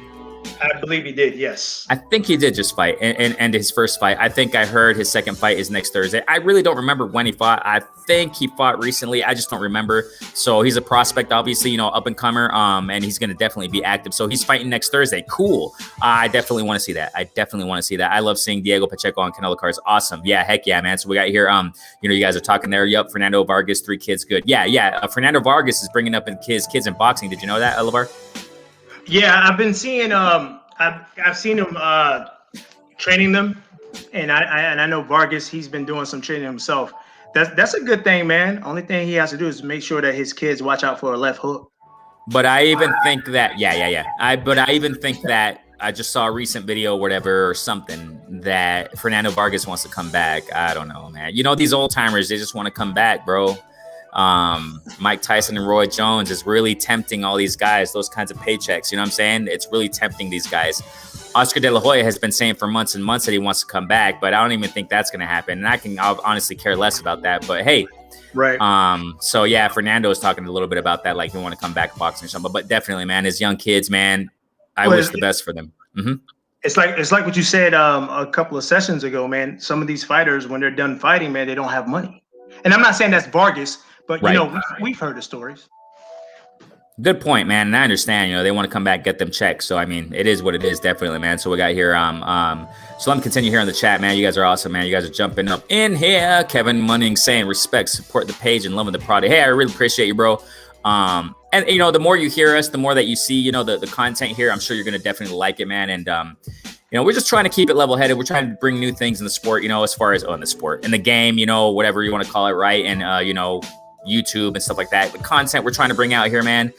I believe he did, yes. I think he did just fight and his first fight. I think I heard his second fight is next Thursday. I really don't remember when he fought. I think he fought recently. I just don't remember. So he's a prospect, obviously, up and comer, and he's going to definitely be active. So he's fighting next Thursday. Cool. I definitely want to see that. I love seeing Diego Pacheco on Canelo cards. Awesome. Yeah, heck yeah, man. So we got here, you guys are talking there. Yup, Fernando Vargas, 3 kids, good. Yeah. Fernando Vargas is bringing up his kids in boxing. Did you know that, LeVar? Yeah, I've been seeing. I've seen him training them, and I know Vargas. He's been doing some training himself. That's a good thing, man. Only thing he has to do is make sure that his kids watch out for a left hook. But I even think that, yeah. I even think that I just saw a recent video, whatever, or something, that Fernando Vargas wants to come back. I don't know, man. These old timers, they just want to come back, bro. Mike Tyson and Roy Jones is really tempting all these guys, those kinds of paychecks. You know what I'm saying? It's really tempting these guys. Oscar De La Hoya has been saying for months and months that he wants to come back, but I don't even think that's going to happen. And I'll honestly care less about that. But hey, right. So yeah, Fernando was talking a little bit about that, like he want to come back boxing or something. But definitely, man, his young kids, man, I wish the best for them. Mm-hmm. It's like what you said a couple of sessions ago, man. Some of these fighters, when they're done fighting, man, they don't have money. And I'm not saying that's Vargas. But, we've heard the stories. Good point, man. And I understand, they want to come back, get them checked. So, I mean, it is what it is, definitely, man. So we got here, so let me continue here on the chat, man. You guys are awesome, man. You guys are jumping up in here. Kevin Munning saying respect, support the page, and loving the product. Hey, I really appreciate you, bro. And, the more you hear us, the more that you see, the content here, I'm sure you're going to definitely like it, man. And, we're just trying to keep it level-headed. We're trying to bring new things in the sport, as far as, in the sport, in the game, whatever you want to call it, right? And, YouTube and stuff like that. The content we're trying to bring out here, man,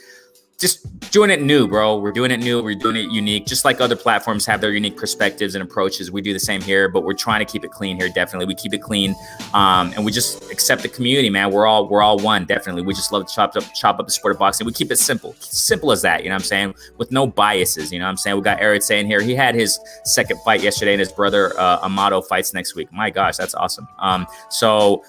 just doing it new, bro. We're doing it new. We're doing it unique. Just like other platforms have their unique perspectives and approaches, we do the same here, but we're trying to keep it clean here. Definitely. We keep it clean. And we just accept the community, man. We're all one. Definitely. We just love to chop up the sport of boxing. We keep it simple as that. You know what I'm saying? With no biases. You know what I'm saying? We got Eric saying here, he had his second fight yesterday and his brother, Amato, fights next week. My gosh, that's awesome. So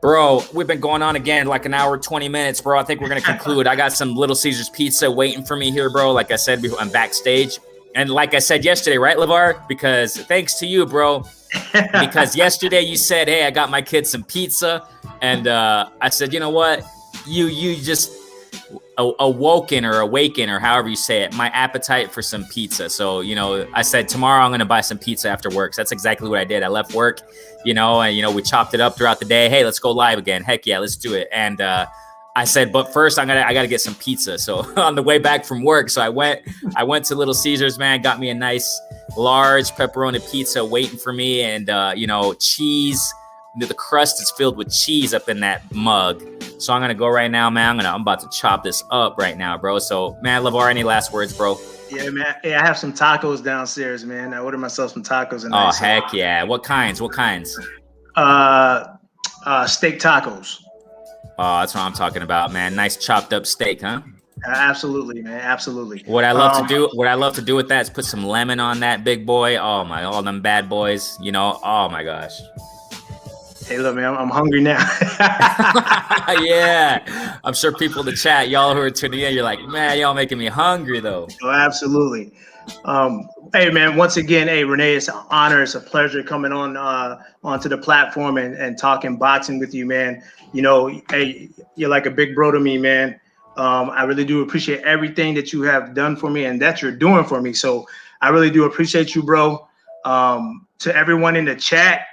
Bro, we've been going on again like an hour, 20 minutes, bro. I think we're going to conclude. I got some Little Caesars pizza waiting for me here, bro. Like I said, I'm backstage. And like I said yesterday, right, LeVar? Because thanks to you, bro. Because yesterday you said, hey, I got my kids some pizza. And I said, you know what? You just awaken or however you say it, my appetite for some pizza. So, I said tomorrow I'm going to buy some pizza after work. So that's exactly what I did. I left work, and, we chopped it up throughout the day. Hey, let's go live again. Heck yeah, let's do it. And I said, but first I got to get some pizza. So on the way back from work, so I went to Little Caesars, man, got me a nice large pepperoni pizza waiting for me. And, cheese. The crust is filled with cheese up in that mug. So I'm going to go right now, man. I'm about to chop this up right now, bro. So, man, LeVar, any last words, bro? Yeah, man. Hey, I have some tacos downstairs, man. I ordered myself some tacos. Oh, heck yeah. What kinds? Steak tacos. Oh, that's what I'm talking about, man. Nice chopped up steak, huh? Absolutely, man. Absolutely. What I love to do with that is put some lemon on that big boy. Oh my, all them bad boys, oh my gosh. Hey, look, man, I'm hungry now. Yeah, I'm sure people in the chat, y'all who are tuning in, you're like, man, y'all making me hungry though. Oh, absolutely. Hey, man, once again, hey, Renee, it's an honor. It's a pleasure coming on onto the platform and talking boxing with you, man. Hey, you're like a big bro to me, man. I really do appreciate everything that you have done for me and that you're doing for me. So I really do appreciate you, bro. To everyone in the chat,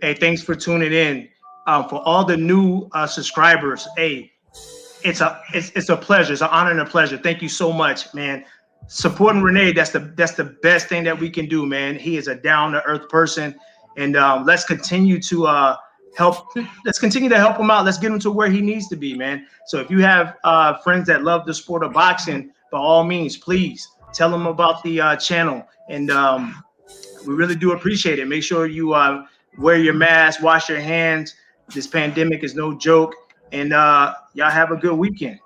hey, thanks for tuning in. For all the new subscribers, hey, it's a pleasure. It's an honor and a pleasure. Thank you so much, man. Supporting Renee, that's the best thing that we can do, man. He is a down-to-earth person, and let's continue to help. Let's continue to help him out. Let's get him to where he needs to be, man. So if you have friends that love the sport of boxing, by all means, please tell them about the channel, and we really do appreciate it. Make sure you wear your mask, wash your hands. This pandemic is no joke. And y'all have a good weekend.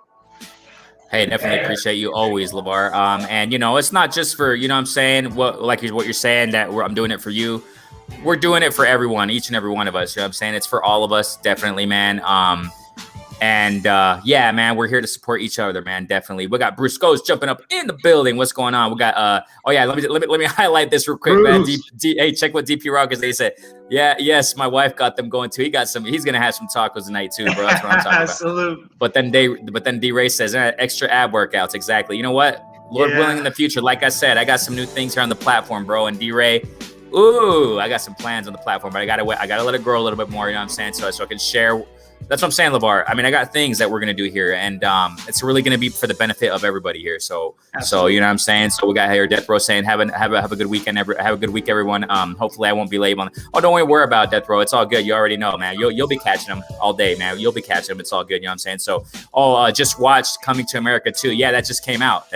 Hey, definitely appreciate you always, LeVar. And it's not just for, what I'm saying, what you're saying that I'm doing it for you. We're doing it for everyone, each and every one of us. You know what I'm saying? It's for all of us, definitely, man. Yeah, man, we're here to support each other, man. Definitely. We got Bruce Goes jumping up in the building. What's going on? We got let me highlight this real quick, Bruce. Man. Hey, check what DP Rockers they said. Yeah, yes, my wife got them going too. He's gonna have some tacos tonight too, bro. That's what I'm talking about. Absolutely. But then D Ray says extra ab workouts. Exactly. You know what? Lord willing, in the future, like I said, I got some new things here on the platform, bro. And D Ray, I got some plans on the platform, but I gotta let it grow a little bit more. You know what I'm saying? So I can share. That's what I'm saying, LeVar. I mean, I got things that we're gonna do here, and it's really gonna be for the benefit of everybody here. So you know what I'm saying. So we got here, Death Row saying, have a good weekend. Have a good week, everyone. Hopefully, I won't be late on. Oh, don't worry about Death Row. It's all good. You already know, man. You'll be catching them all day, man. You'll be catching them. It's all good. You know what I'm saying. So, just watched Coming to America 2. Yeah, that just came out.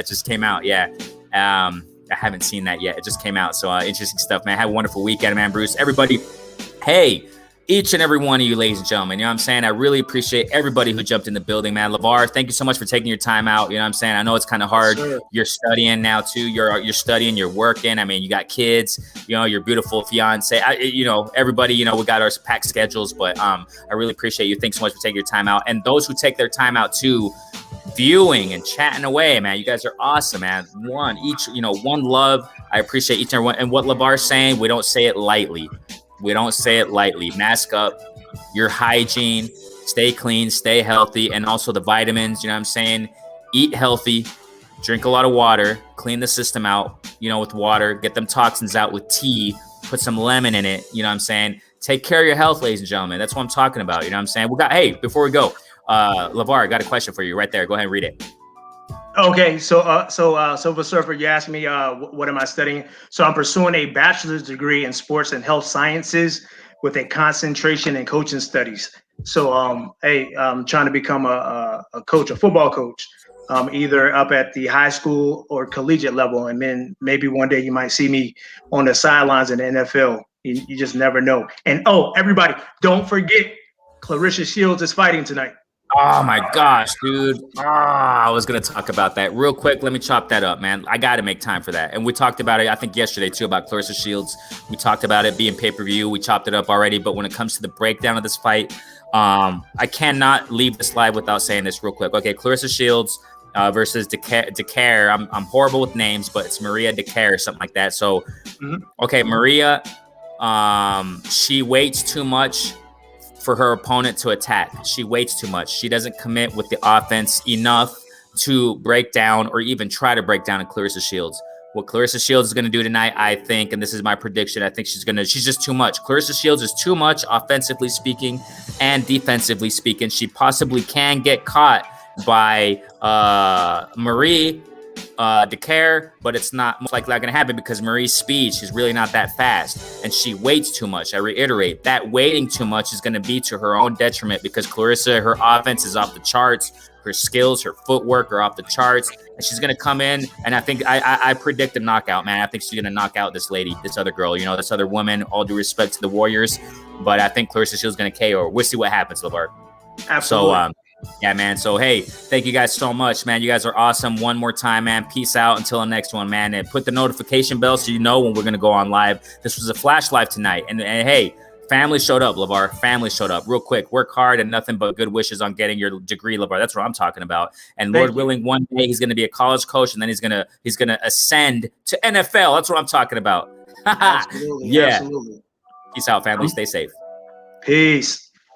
Yeah. I haven't seen that yet. It just came out. So interesting stuff, man. Have a wonderful weekend, man. Bruce, everybody. Hey. Each and every one of you, ladies and gentlemen, you know what I'm saying? I really appreciate everybody who jumped in the building, man. LeVar, thank you so much for taking your time out. You know what I'm saying? I know it's kind of hard. Sure. You're studying now too. You're studying, you're working. I mean, you got kids, your beautiful fiance. Everybody, we got our packed schedules, but I really appreciate you. Thanks so much for taking your time out. And those who take their time out too, viewing and chatting away, man. You guys are awesome, man. One love. I appreciate each and every one. And what LeVar's saying, we don't say it lightly. Mask up, your hygiene, stay clean, stay healthy, and also the vitamins, you know what I'm saying? Eat healthy, drink a lot of water, clean the system out, with water, get them toxins out with tea, put some lemon in it, you know what I'm saying? Take care of your health, ladies and gentlemen. That's what I'm talking about, you know what I'm saying? Before we go, LeVar, I got a question for you right there. Go ahead and read it. Okay, so Silver Surfer, you asked me what am I studying? So I'm pursuing a bachelor's degree in sports and health sciences with a concentration in coaching studies. So I'm trying to become a coach, a football coach, either up at the high school or collegiate level, and then maybe one day you might see me on the sidelines in the NFL. You just never know. And everybody, don't forget, Claressa Shields is fighting tonight. Oh my gosh, dude. I was going to talk about that real quick. Let me chop that up, man. I got to make time for that. And we talked about it, I think yesterday too, about Claressa Shields. We talked about it being pay-per-view. We chopped it up already. But when it comes to the breakdown of this fight, I cannot leave this live without saying this real quick. Okay, Clarissa Shields versus Dicaire. I'm horrible with names, but it's Maria Dicaire or something like that. So, okay, Maria, she waits too much for her opponent to attack. She waits too much. She doesn't commit with the offense enough to break down or even try to break down in Clarissa Shields. What Clarissa Shields is going to do tonight, I think, and this is my prediction, I think she's just too much. Clarissa Shields is too much offensively speaking and defensively speaking. She possibly can get caught by Marie Dicaire, but it's not most likely not going to happen because Marie's speed, she's really not that fast, and she waits too much. I reiterate, that waiting too much is going to be to her own detriment because Clarissa, her offense is off the charts. Her skills, her footwork are off the charts, and she's gonna come in. And I think I predict a knockout, man. I think she's gonna knock out this lady, this other girl, this other woman. All due respect to the Warriors, but I think Clarissa Shields gonna KO her. We'll see what happens, LeVar. Absolutely. So, yeah, man. So, hey, thank you guys so much, man. You guys are awesome. One more time, man. Peace out until the next one, man. And put the notification bell so you know when we're gonna go on live. This was a flash live tonight, and hey. Family showed up, LeVar. Family showed up real quick. Work hard and nothing but good wishes on getting your degree, LeVar. That's what I'm talking about. And Lord willing, one day he's going to be a college coach, and then he's gonna ascend to NFL. That's what I'm talking about. Absolutely. Yeah. Absolutely. Peace out, family. Stay safe. Peace.